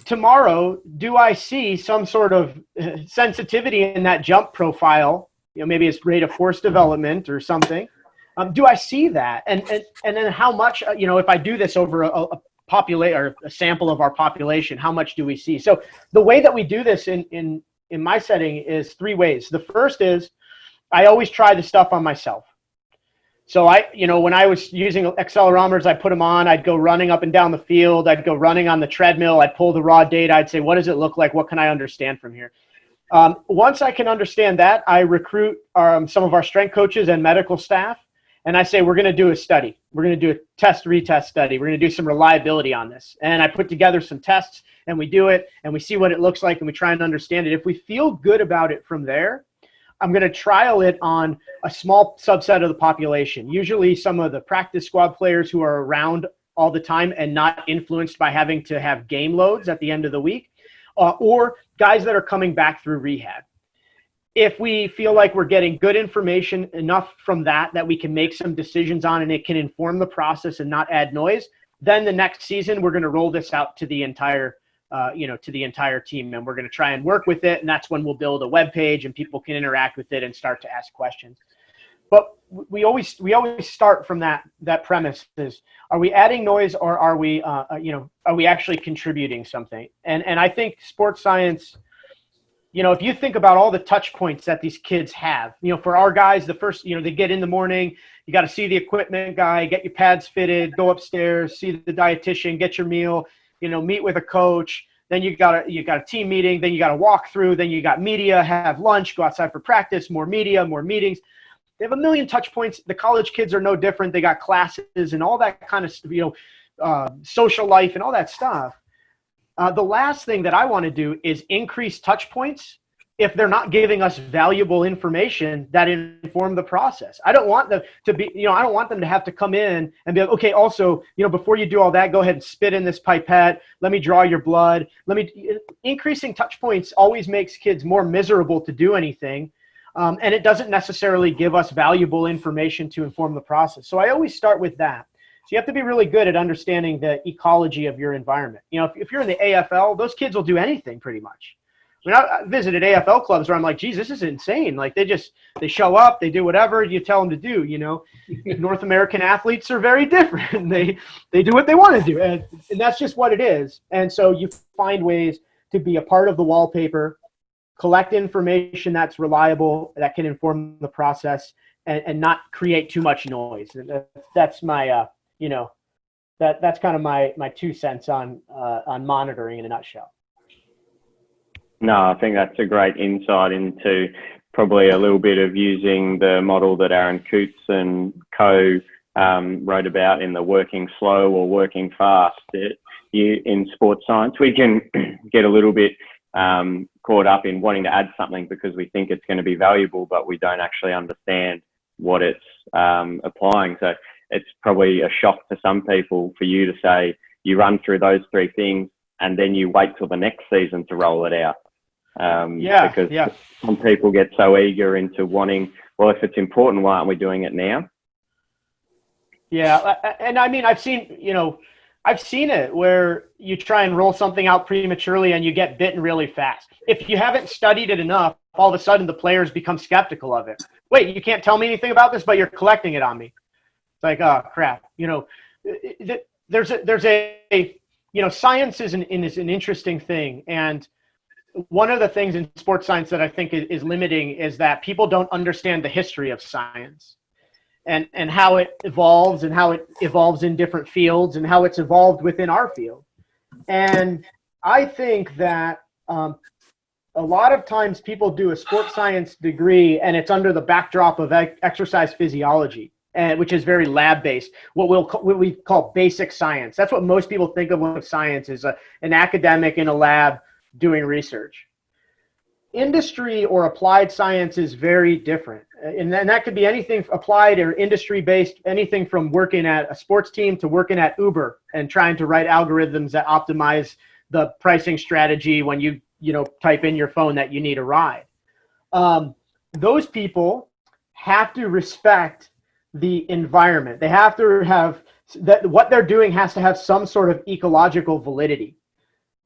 tomorrow, do I see some sort of sensitivity in that jump profile? Maybe it's rate of force development or something. Do I see that? And then how much, if I do this over a sample of our population, how much do we see? So the way that we do this in my setting is three ways. The first is I always try the stuff on myself. So when I was using accelerometers, I put them on, I'd go running up and down the field. I'd go running on the treadmill. I'd pull the raw data. I'd say, what does it look like? What can I understand from here? Once I can understand that, I recruit some of our strength coaches and medical staff, and I say, we're going to do a study. We're going to do a test-retest study. We're going to do some reliability on this. And I put together some tests, and we do it, and we see what it looks like, and we try and understand it. If we feel good about it from there, I'm going to trial it on a small subset of the population, usually some of the practice squad players who are around all the time and not influenced by having to have game loads at the end of the week, or guys that are coming back through rehab. If we feel like we're getting good information enough from that we can make some decisions on and it can inform the process and not add noise, then the next season we're going to roll this out to the entire team, and we're going to try and work with it. And that's when we'll build a web page and people can interact with it and start to ask questions. But we always start from that premise is, are we adding noise or are we actually contributing something? And I think sports science, if you think about all the touch points that these kids have, for our guys, the first, they get in the morning, you got to see the equipment guy, get your pads fitted, go upstairs, see the dietitian, get your meal, meet with a coach. Then you got a team meeting, then you got a walkthrough, then you got media, have lunch, go outside for practice, more media, more meetings. They have a million touch points. The college kids are no different. They got classes and all that kind of, social life and all that stuff. The last thing that I want to do is increase touch points if they're not giving us valuable information that inform the process. I don't want them to be, I don't want them to have to come in and be like, okay, also, before you do all that, go ahead and spit in this pipette. Let me draw your blood. Increasing touch points always makes kids more miserable to do anything. And it doesn't necessarily give us valuable information to inform the process. So I always start with that. So you have to be really good at understanding the ecology of your environment. If you're in the AFL, those kids will do anything pretty much. I visited AFL clubs where I'm like, geez, this is insane. Like they show up, they do whatever you tell them to do. North American athletes are very different. They do what they want to do. And that's just what it is. And so you find ways to be a part of the wallpaper, collect information that's reliable, that can inform the process, and not create too much noise. That's my, that's kind of my 2 cents on monitoring in a nutshell. No, I think that's a great insight into probably a little bit of using the model that Aaron Coots and co wrote about in the working slow or working fast. In sports science, we can get a little bit caught up in wanting to add something because we think it's going to be valuable, but we don't actually understand what it's applying. So it's probably a shock to some people for you to say you run through those 3 things and then you wait till the next season to roll it out. Because some people get so eager into wanting, well, if it's important, why aren't we doing it now? Yeah. And I mean, I've seen it where you try and roll something out prematurely and you get bitten really fast. If you haven't studied it enough, all of a sudden the players become skeptical of it. Wait, you can't tell me anything about this, but you're collecting it on me. It's like, oh crap. There's a science is an interesting thing. And one of the things in sports science that I think is limiting is that people don't understand the history of science and how it evolves and how it evolves in different fields and how it's evolved within our field. And I think that a lot of times people do a sports science degree and it's under the backdrop of exercise physiology, which is very lab-based, what we call basic science. That's what most people think of when science is an academic in a lab doing research. Industry or applied science is very different. And that could be anything applied or industry-based, anything from working at a sports team to working at Uber and trying to write algorithms that optimize the pricing strategy when you type in your phone that you need a ride. Those people have to respect the environment. They have to have that what they're doing has to have some sort of ecological validity.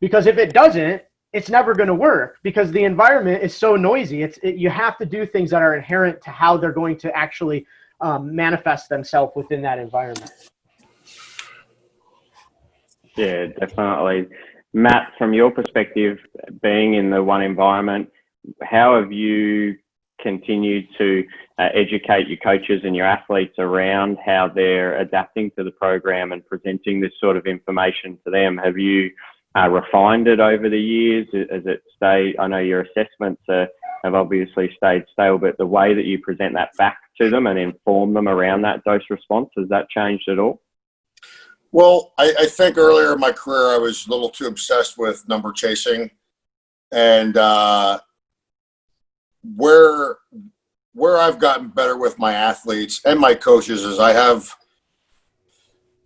Because if it doesn't, it's never going to work because the environment is so noisy. You have to do things that are inherent to how they're going to actually manifest themselves within that environment. Yeah, definitely. Matt, from your perspective, being in the one environment, how have you continued to educate your coaches and your athletes around how they're adapting to the program and presenting this sort of information to them? Have you refined it over the years? As it stay, I know your assessments are have obviously stayed stable, but the way that you present that back to them and inform them around that dose response, has that changed at all? Well, I think earlier in my career, I was a little too obsessed with number chasing. And where I've gotten better with my athletes and my coaches is I have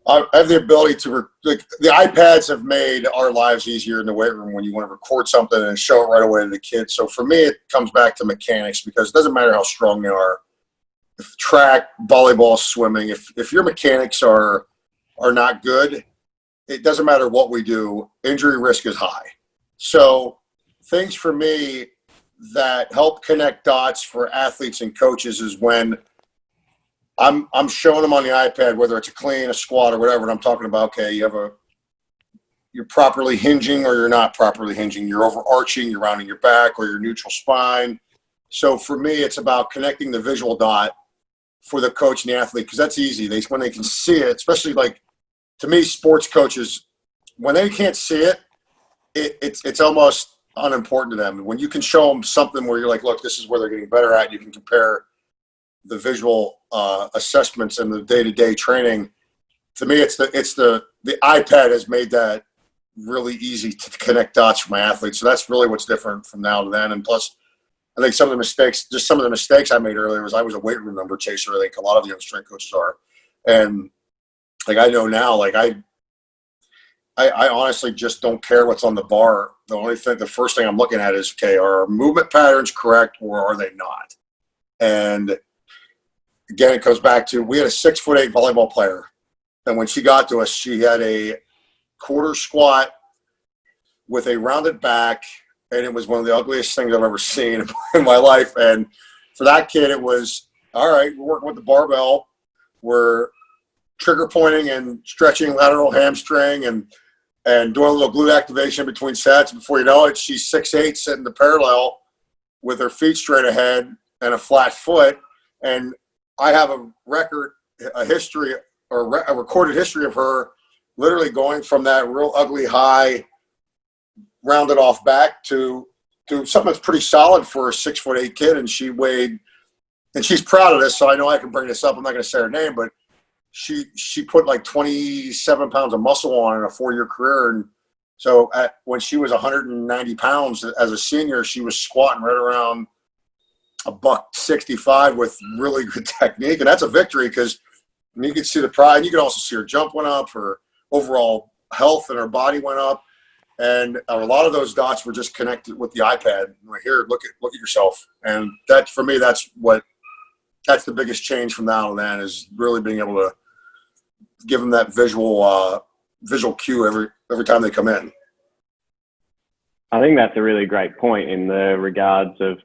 the ability to the iPads have made our lives easier in the weight room when you want to record something and show it right away to the kids. So for me, it comes back to mechanics, because it doesn't matter how strong they are. If track, volleyball, swimming, if your mechanics are not good, it doesn't matter what we do, injury risk is high. So things for me that help connect dots for athletes and coaches is when I'm showing them on the iPad, whether it's a clean, a squat, or whatever, and I'm talking about, okay, you're properly hinging or you're not properly hinging. You're overarching, you're rounding your back, or your neutral spine. So for me, it's about connecting the visual dot for the coach and the athlete, because that's easy. When they can see it, especially like, to me, sports coaches, when they can't see it, it's almost unimportant to them. When you can show them something where you're like, look, this is where they're getting better at, you can compare the visual assessments and the day-to-day training. To me, it's the iPad has made that really easy to connect dots for my athletes. So that's really what's different from now to then. And plus, I think some of the mistakes I made earlier was I was a weight room number chaser. I think a lot of the young strength coaches are. And like, I know now, like I honestly just don't care what's on the bar. The first thing I'm looking at is, okay, are our movement patterns correct or are they not? And again, it comes back to, we had a 6'8" volleyball player. And when she got to us, she had a quarter squat with a rounded back. And it was one of the ugliest things I've ever seen in my life. And for that kid, it was, all right, we're working with the barbell. We're trigger pointing and stretching lateral hamstring and doing a little glute activation between sets. Before you know it, she's 6'8", sitting the parallel with her feet straight ahead and a flat foot. And I have a recorded history of her literally going from that real ugly high rounded off back to something that's pretty solid for a 6'8" kid. And she weighed, and she's proud of this, so I know I can bring this up. I'm not going to say her name, but she put like 27 pounds of muscle on in a 4-year career. And so when she was 190 pounds as a senior, she was squatting right around $165 with really good technique. And that's a victory, because you can see the pride. You can also see her jump went up, her overall health and her body went up. And a lot of those dots were just connected with the iPad. Right here, look at yourself. And that, for me, that's the biggest change from now to then, is really being able to give them that visual cue every time they come in. I think that's a really great point in the regards of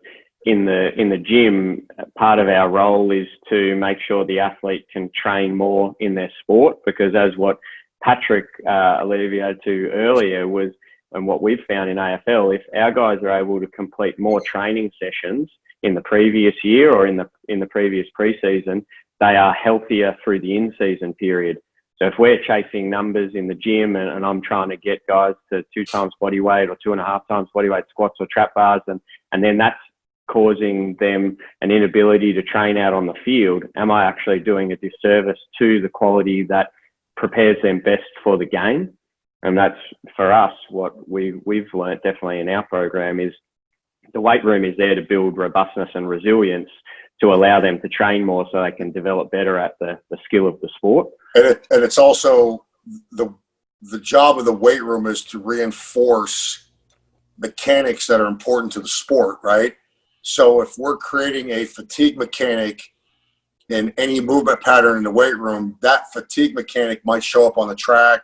in the gym. Part of our role is to make sure the athlete can train more in their sport, because as what Patrick alluded to earlier was, and what we've found in AFL, if our guys are able to complete more training sessions in the previous year or in the previous preseason, they are healthier through the in-season period. So if we're chasing numbers in the gym and I'm trying to get guys to 2 times body weight or 2.5 times body weight squats or trap bars, and then that's causing them an inability to train out on the field, am I actually doing a disservice to the quality that prepares them best for the game? And that's, for us, what we've learned definitely in our program is the weight room is there to build robustness and resilience to allow them to train more so they can develop better at the skill of the sport. And it's also the job of the weight room is to reinforce mechanics that are important to the sport, right? So if we're creating a fatigue mechanic in any movement pattern in the weight room, that fatigue mechanic might show up on the track,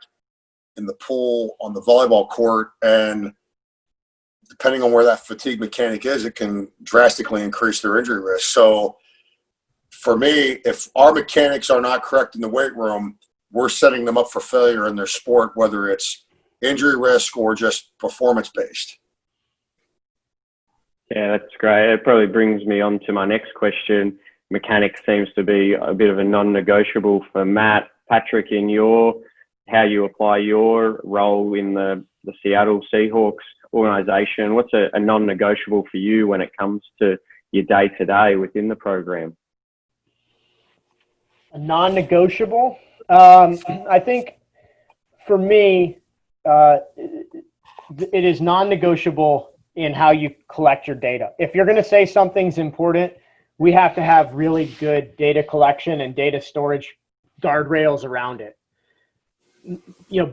in the pool, on the volleyball court, and depending on where that fatigue mechanic is, it can drastically increase their injury risk. So for me, if our mechanics are not correct in the weight room, we're setting them up for failure in their sport, whether it's injury risk or just performance-based. Yeah, that's great. It probably brings me on to my next question. Mechanics seems to be a bit of a non-negotiable for Matt. Patrick, in how you apply your role in the Seattle Seahawks organization? What's a non-negotiable for you when it comes to your day-to-day within the program? A non-negotiable? I think for me, it is non-negotiable in how you collect your data. If you're going to say something's important, we have to have really good data collection and data storage guardrails around it.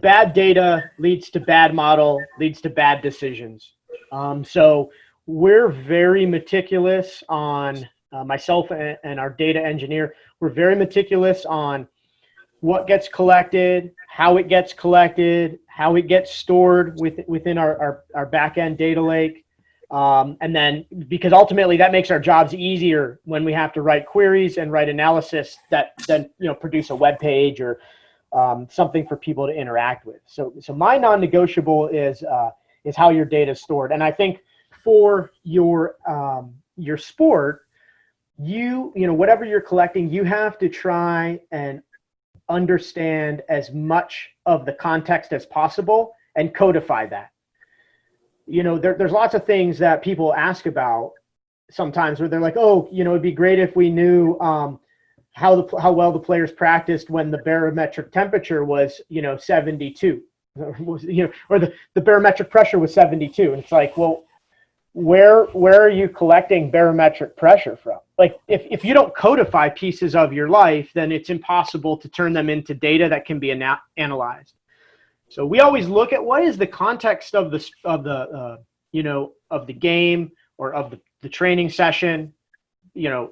Bad data leads to bad model, leads to bad decisions. So we're very meticulous on, myself and our data engineer, we're very meticulous on what gets collected, how it gets collected, how it gets stored within our back-end data lake. And then, because ultimately that makes our jobs easier when we have to write queries and write analysis that then produce a web page or something for people to interact with. So my non-negotiable is how your data is stored. And I think for your sport, whatever you're collecting, you have to try and understand as much of the context as possible and codify that. There's lots of things that people ask about sometimes where they're like, oh, it'd be great if we knew how well the players practiced when the barometric temperature was 72, or the barometric pressure was 72. And it's like, well, where are you collecting barometric pressure from? Like, if you don't codify pieces of your life, then it's impossible to turn them into data that can be analyzed. So we always look at what is the context of the game or of the training session.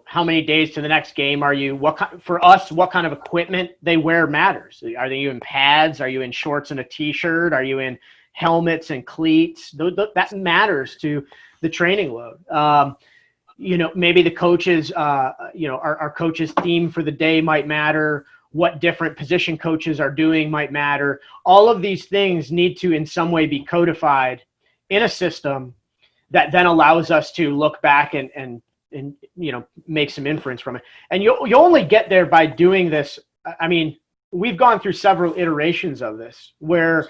How many days to the next game are you? For us, what kind of equipment they wear matters. Are you in pads? Are you in shorts and a t-shirt? Are you in helmets and cleats? That matters to the training load. Maybe the coaches, our coaches' theme for the day might matter. What different position coaches are doing might matter. All of these things need to in some way be codified in a system that then allows us to look back and make some inference from it. And you only get there by doing this. I mean, we've gone through several iterations of this where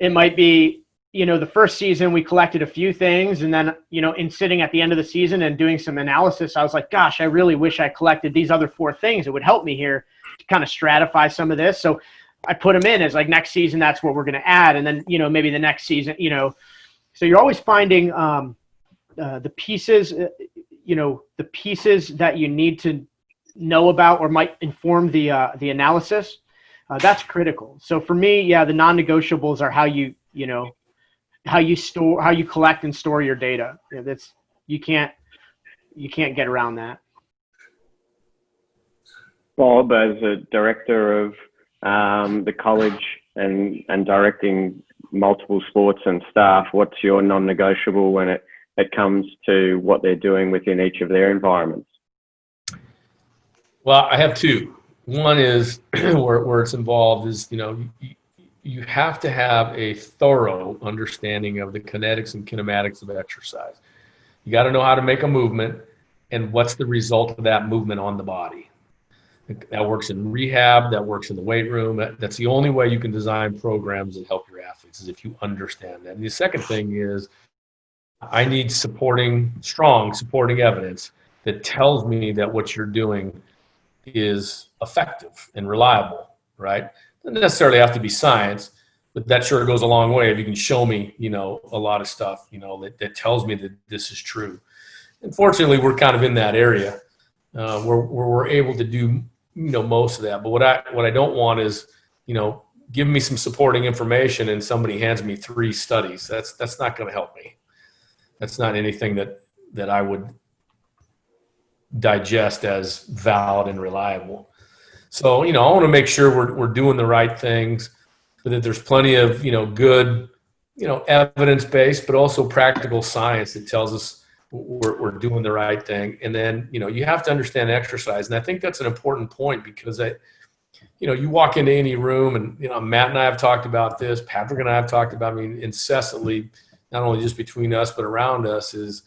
it might be, the first season we collected a few things, and then, in sitting at the end of the season and doing some analysis, I was like, gosh, I really wish I collected these other 4 things. It would help me here to kind of stratify some of this. So I put them in as like next season, that's what we're going to add. And then, maybe the next season, so you're always finding the pieces, the pieces that you need to know about or might inform the analysis. That's critical. So for me, the non-negotiables are how you collect and store your data. You can't get around that. Bob, as a director of the college and directing multiple sports and staff, what's your non-negotiable when it comes to what they're doing within each of their environments? Well, I have 2. One is where it's involved is, you have to have a thorough understanding of the kinetics and kinematics of exercise. You got to know how to make a movement and what's the result of that movement on the body. That works in rehab, that works in the weight room. That's the only way you can design programs that help your athletes, is if you understand that. And the second thing is, I need strong supporting evidence that tells me that what you're doing is effective and reliable, right? Doesn't necessarily have to be science, but that sure goes a long way if you can show me, a lot of stuff, that tells me that this is true. Unfortunately, we're kind of in that area where we're able to do, most of that. But what I don't want is, give me some supporting information and somebody hands me 3 studies. That's not going to help me. That's not anything that I would digest as valid and reliable. So, I want to make sure we're doing the right things, but that there's plenty of, good, evidence-based, but also practical science that tells us we're doing the right thing. And then, you have to understand exercise. And I think that's an important point because you walk into any room and, Matt and I have talked about this, Patrick and I have talked about, incessantly, not only just between us, but around us is,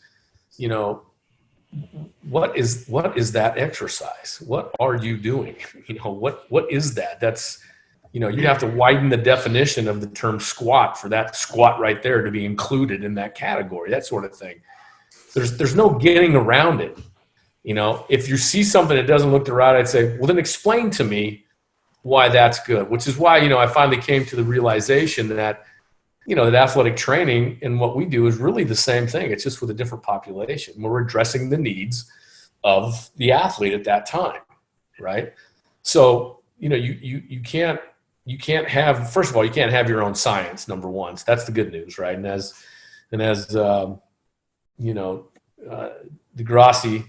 what is that exercise? What are you doing? What is that? That's, you'd have to widen the definition of the term squat for that squat right there to be included in that category, that sort of thing. There's no getting around it. If you see something that doesn't look right, I'd say, well, then explain to me why that's good, which is why, I finally came to the realization that, that athletic training and what we do is really the same thing. It's just with a different population. We're addressing the needs of the athlete at that time, right? So, you can't have, first of all, you can't have your own science, number one. So that's the good news, right? And as Tyson DeGrassi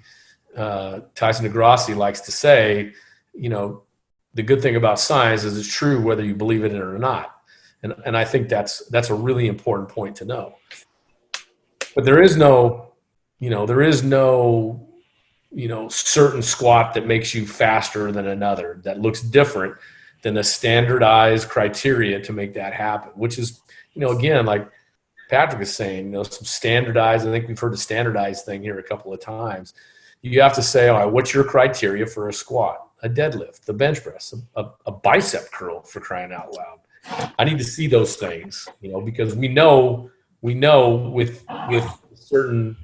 likes to say, the good thing about science is it's true whether you believe it or not. And I think that's a really important point to know. But there is no certain squat that makes you faster than another, that looks different than a standardized criteria to make that happen, which is, again, like Patrick is saying, some standardized, I think we've heard the standardized thing here a couple of times. You have to say, all right, what's your criteria for a squat, a deadlift, a bench press, a bicep curl, for crying out loud? I need to see those things, because we know with certain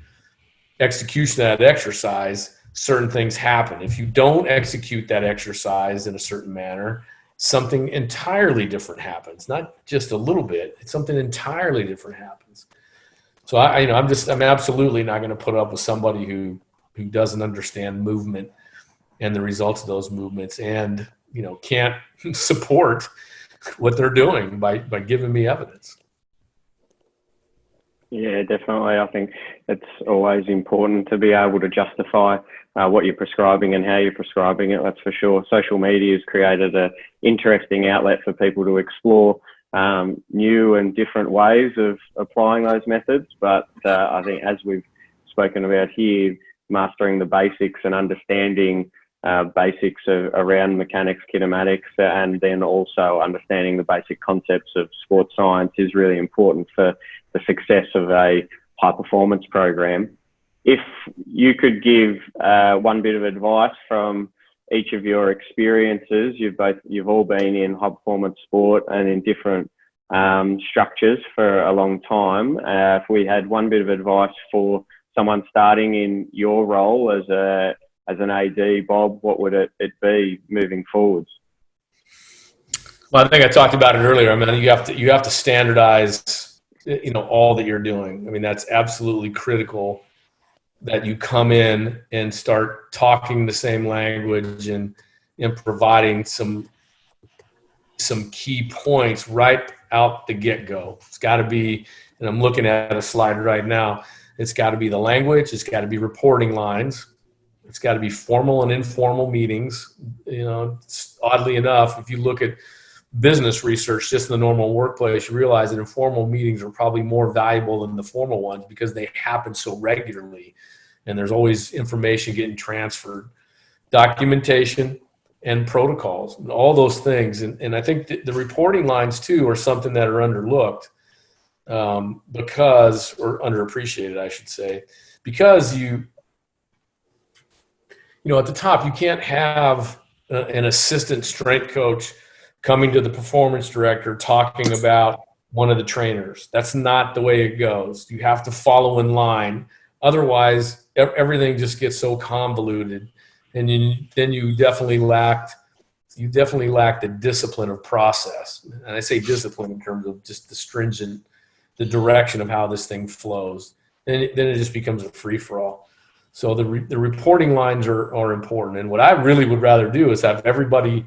execution of that exercise, certain things happen. If you don't execute that exercise in a certain manner, something entirely different happens. Not just a little bit; it's something entirely different happens. So I'm absolutely not going to put up with somebody who doesn't understand movement and the results of those movements, and can't support what they're doing by giving me evidence. Yeah, definitely. I think it's always important to be able to justify what you're prescribing and how you're prescribing it. That's for sure. Social media has created an interesting outlet for people to explore new and different ways of applying those methods. But I think, as we've spoken about here, mastering the basics and understanding basics around mechanics, kinematics, and then also understanding the basic concepts of sports science is really important for the success of a high performance program. If you could give one bit of advice from each of your experiences, you've all been in high performance sport and in different structures for a long time. If we had one bit of advice for someone starting in your role as an AD, Bob, what would it be moving forwards? Well, I think I talked about it earlier. I mean, you have to standardize, all that you're doing. I mean, that's absolutely critical, that you come in and start talking the same language and providing some key points right out the get-go. It's got to be, and I'm looking at a slide right now, it's got to be the language, it's got to be reporting lines, it's got to be formal and informal meetings. Oddly enough, if you look at business research just in the normal workplace, you realize that informal meetings are probably more valuable than the formal ones because they happen so regularly and there's always information getting transferred, documentation and protocols and all those things. And I think the reporting lines too are something that are underlooked because, or underappreciated, I should say, because at the top, you can't have an assistant strength coach coming to the performance director talking about one of the trainers. That's not the way it goes. You have to follow in line. Otherwise, everything just gets so convoluted, and then you definitely lack the discipline of process. And I say discipline in terms of just the direction of how this thing flows. Then it just becomes a free-for-all. So the reporting lines are important. And what I really would rather do is have everybody,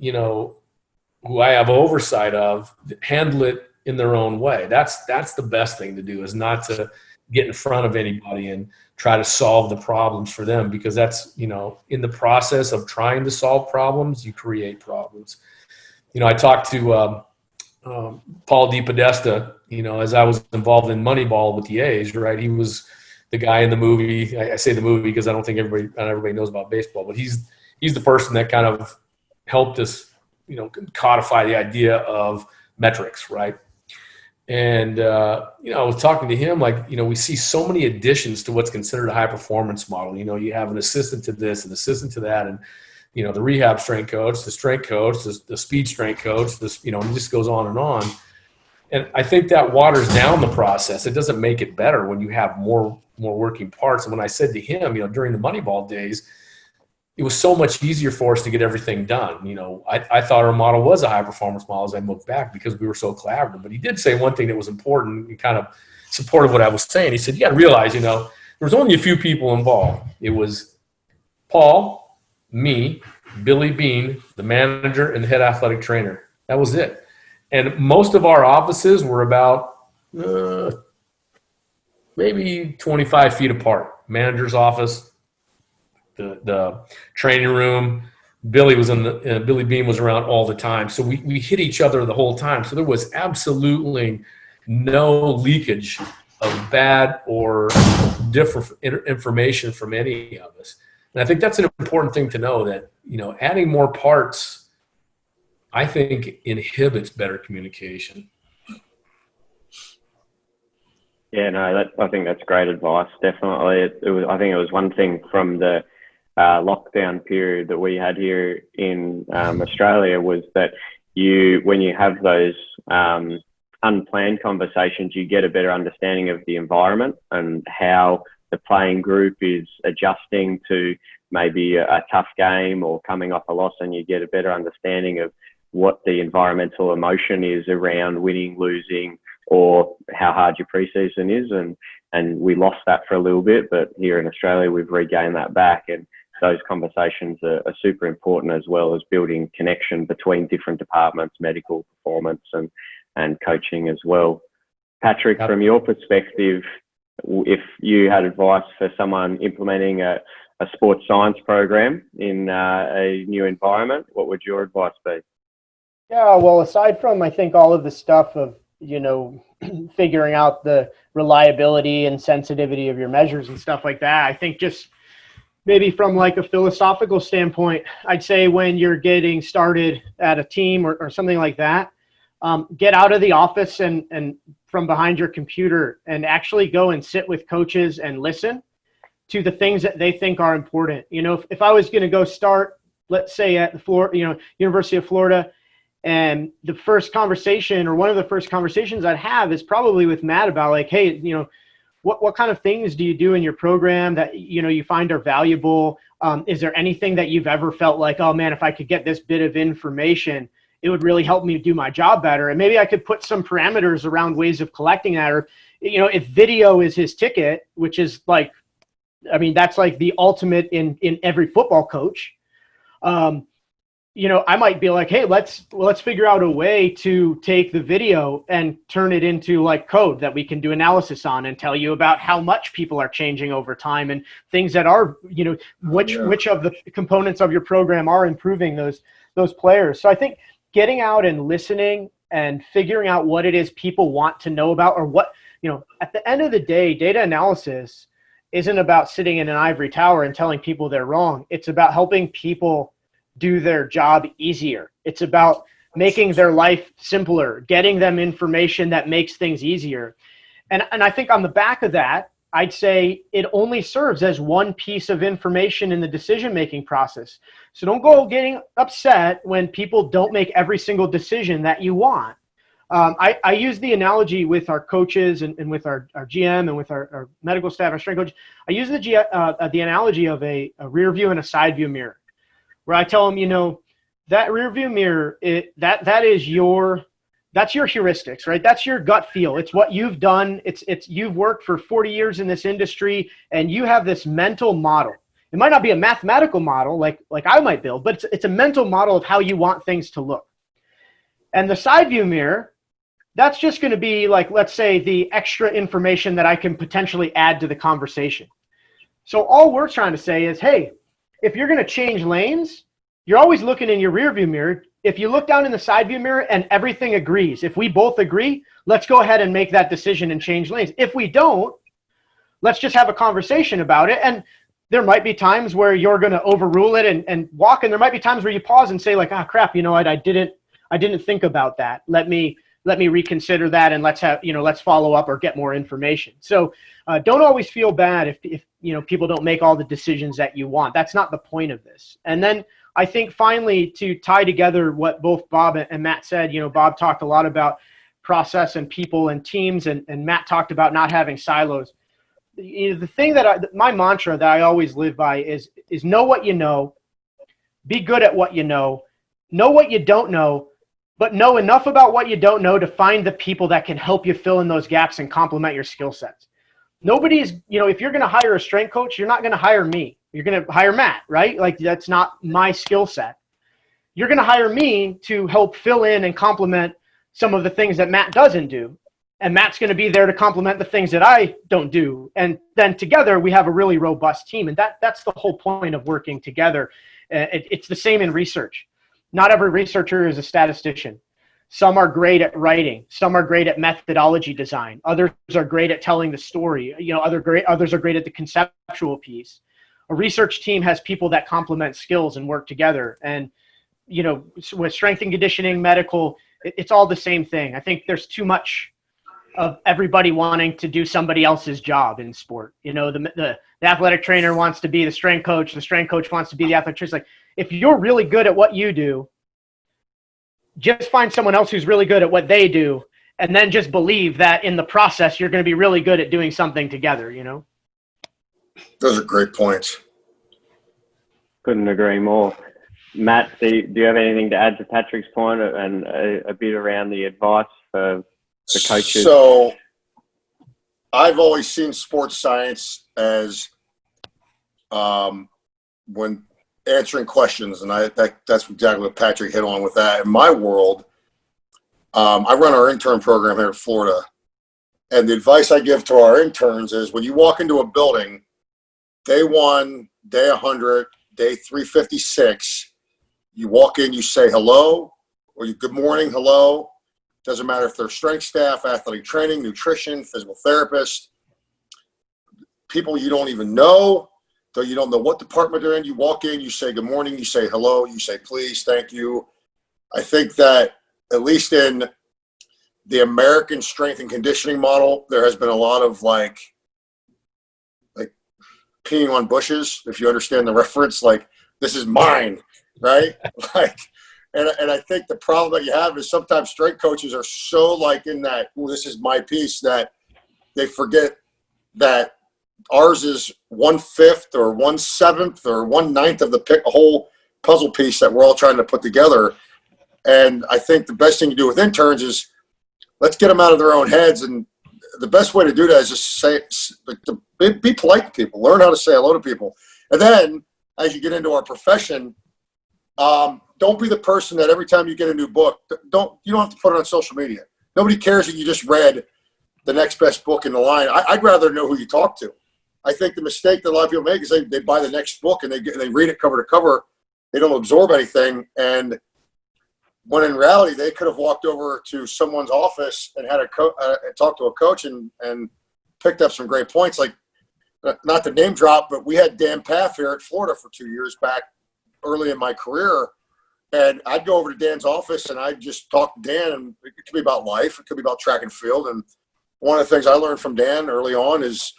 who I have oversight of, handle it in their own way. That's the best thing to do, is not to get in front of anybody and try to solve the problems for them, because that's, in the process of trying to solve problems, you create problems. I talked to Paul DePodesta, as I was involved in Moneyball with the A's, right? He was the guy in the movie. I say the movie because I don't think everybody knows about baseball, but he's the person that kind of helped us, codify the idea of metrics, right? And, I was talking to him, we see so many additions to what's considered a high performance model. You have an assistant to this, an assistant to that. And, the rehab strength coach, the strength coach, the speed strength coach, it just goes on and on. And I think that waters down the process. It doesn't make it better when you have more working parts. And when I said to him, during the Moneyball days, it was so much easier for us to get everything done. I thought our model was a high performance model as I look back because we were so collaborative. But he did say one thing that was important and kind of supported what I was saying. He said, you got to realize, there was only a few people involved. It was Paul, me, Billy Bean, the manager, and the head athletic trainer. That was it. And most of our offices were about maybe 25 feet apart. Manager's office, the training room. Billy Bean was around all the time. So we hit each other the whole time. So there was absolutely no leakage of bad or different information from any of us. And I think that's an important thing to know, that, adding more parts, I think, inhibits better communication. Yeah, no, I think that's great advice. Definitely. I think it was one thing from the lockdown period that we had here in Australia, was that when you have those unplanned conversations, you get a better understanding of the environment and how the playing group is adjusting to maybe a tough game or coming off a loss, and you get a better understanding of what the environmental emotion is around winning, losing, or how hard your preseason is. And we lost that for a little bit, but here in Australia, we've regained that back. And those conversations are super important, as well as building connection between different departments, medical, performance, and coaching as well. Patrick, from your perspective, if you had advice for someone implementing a sports science program in a new environment, what would your advice be? Yeah, well, aside from, I think, all of the stuff of, figuring out the reliability and sensitivity of your measures and stuff like that, I think just maybe from like a philosophical standpoint, I'd say when you're getting started at a team or something like that, get out of the office and from behind your computer and actually go and sit with coaches and listen to the things that they think are important. If I was going to go start, let's say at the University of Florida, and the first conversation, or one of the first conversations I'd have, is probably with Matt about like, hey, what kind of things do you do in your program that, you find are valuable? Is there anything that you've ever felt like, oh man, if I could get this bit of information, it would really help me do my job better? And maybe I could put some parameters around ways of collecting that. Or, if video is his ticket, which is like, that's like the ultimate in every football coach. I might be like, hey, let's figure out a way to take the video and turn it into like code that we can do analysis on and tell you about how much people are changing over time and things that are, which of the components of your program are improving those players. So I think getting out and listening and figuring out what it is people want to know about, or what, at the end of the day, data analysis isn't about sitting in an ivory tower and telling people they're wrong. It's about helping people do their job easier. It's about making their life simpler, getting them information that makes things easier. And I think on the back of that, I'd say it only serves as one piece of information in the decision-making process. So don't go getting upset when people don't make every single decision that you want. I use the analogy with our coaches and with our GM and with our medical staff, our strength coach. I use the analogy of a rear view and a side view mirror, where I tell them, that rear view mirror, that's your heuristics, right? That's your gut feel. It's what you've done. It's you've worked for 40 years in this industry, and you have this mental model. It might not be a mathematical model like I might build, but it's a mental model of how you want things to look. And the side view mirror, that's just going to be like, let's say, the extra information that I can potentially add to the conversation. So all we're trying to say is, hey, if you're going to change lanes, you're always looking in your rear view mirror. If you look down in the side view mirror and everything agrees, if we both agree, let's go ahead and make that decision and change lanes. If we don't, let's just have a conversation about it. And there might be times where you're going to overrule it and walk. And there might be times where you pause and say like, oh crap, I didn't think about that. Let me reconsider that, and let's follow up or get more information. So don't always feel bad if people don't make all the decisions that you want. That's not the point of this. And then I think finally, to tie together what both Bob and Matt said, Bob talked a lot about process and people and teams, and Matt talked about not having silos. The thing my mantra that I always live by is know what you know, be good at what you know what you don't know, but know enough about what you don't know to find the people that can help you fill in those gaps and complement your skill sets. Nobody's, if you're going to hire a strength coach, you're not going to hire me. You're going to hire Matt, right? Like, that's not my skill set. You're going to hire me to help fill in and complement some of the things that Matt doesn't do. And Matt's going to be there to complement the things that I don't do. And then together we have a really robust team. And that's the whole point of working together. It's the same in research. Not every researcher is a statistician. Some are great at writing. Some are great at methodology design. Others are great at telling the story. Others are great at the conceptual piece. A research team has people that complement skills and work together. And, with strength and conditioning, medical, it's all the same thing. I think there's too much of everybody wanting to do somebody else's job in sport. The athletic trainer wants to be the strength coach. The strength coach wants to be the athletic trainer. It's like, if you're really good at what you do, just find someone else who's really good at what they do, and then just believe that in the process, you're going to be really good at doing something together, Those are great points. Couldn't agree more. Matt, do you have anything to add to Patrick's point and a bit around the advice for coaches? So I've always seen sports science as when answering questions, and that's exactly what Patrick hit on with that. In my world, I run our intern program here in Florida, and the advice I give to our interns is when you walk into a building, day 1, day 100, day 356, you walk in, you say hello, or you good morning, hello. Doesn't matter if they're strength staff, athletic training, nutrition, physical therapist, people you don't even know, though you don't know what department they're in. You walk in, you say good morning, you say hello, you say please, thank you. I think that at least in the American strength and conditioning model, there has been a lot of like peeing on bushes, if you understand the reference, like this is mine, right? And I think the problem that you have is sometimes strength coaches are so like in that, well, this is my piece, that they forget that ours is 1/5 or 1/7 or 1/9 of the whole puzzle piece that we're all trying to put together. And I think the best thing to do with interns is let's get them out of their own heads. And the best way to do that is just be polite to people, learn how to say hello to people. And then as you get into our profession, don't be the person that every time you get a new book, you don't have to put it on social media. Nobody cares that you just read the next best book in the line. I'd rather know who you talk to. I think the mistake that a lot of people make is they buy the next book and they read it cover to cover. They don't absorb anything. And when in reality, they could have walked over to someone's office and had talked to a coach and picked up some great points. Like, not to name drop, but we had Dan Paff here at Florida for 2 years back early in my career. And I'd go over to Dan's office and I'd just talk to Dan, and it could be about life. It could be about track and field. And one of the things I learned from Dan early on is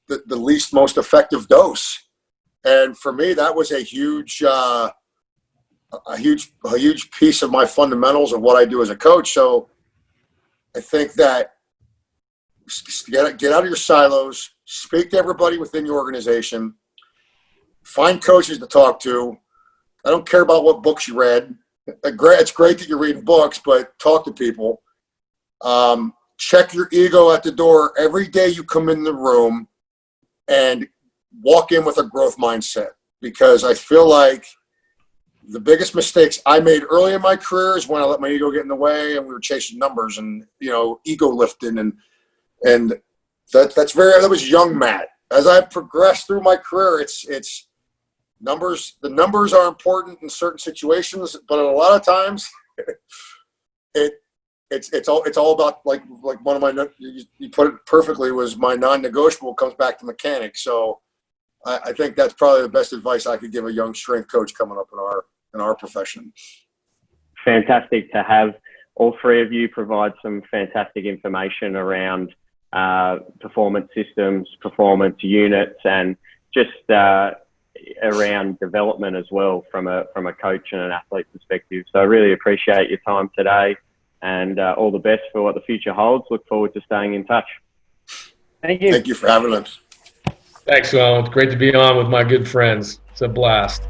the least most effective dose. And for me, that was a huge piece of my fundamentals of what I do as a coach. So I think that get out of your silos, speak to everybody within your organization, find coaches to talk to. I don't care about what books you read. It's great that you're reading books, but talk to people. Check your ego at the door every day you come in the room, and walk in with a growth mindset, because I feel like the biggest mistakes I made early in my career is when I let my ego get in the way and we were chasing numbers and, ego lifting. And that was young Matt. As I've progressed through my career, it's numbers. The numbers are important in certain situations, but a lot of times it's all about like one of my, you put it perfectly, was my non-negotiable comes back to mechanics. So I think that's probably the best advice I could give a young strength coach coming up in our profession. Fantastic to have all three of you provide some fantastic information around performance systems, performance units, and just around development as well from a coach and an athlete perspective. So I really appreciate your time today, and all the best for what the future holds. Look forward to staying in touch. Thank you. Thank you for having us. Thanks, Selwyn. Great to be on with my good friends. It's a blast.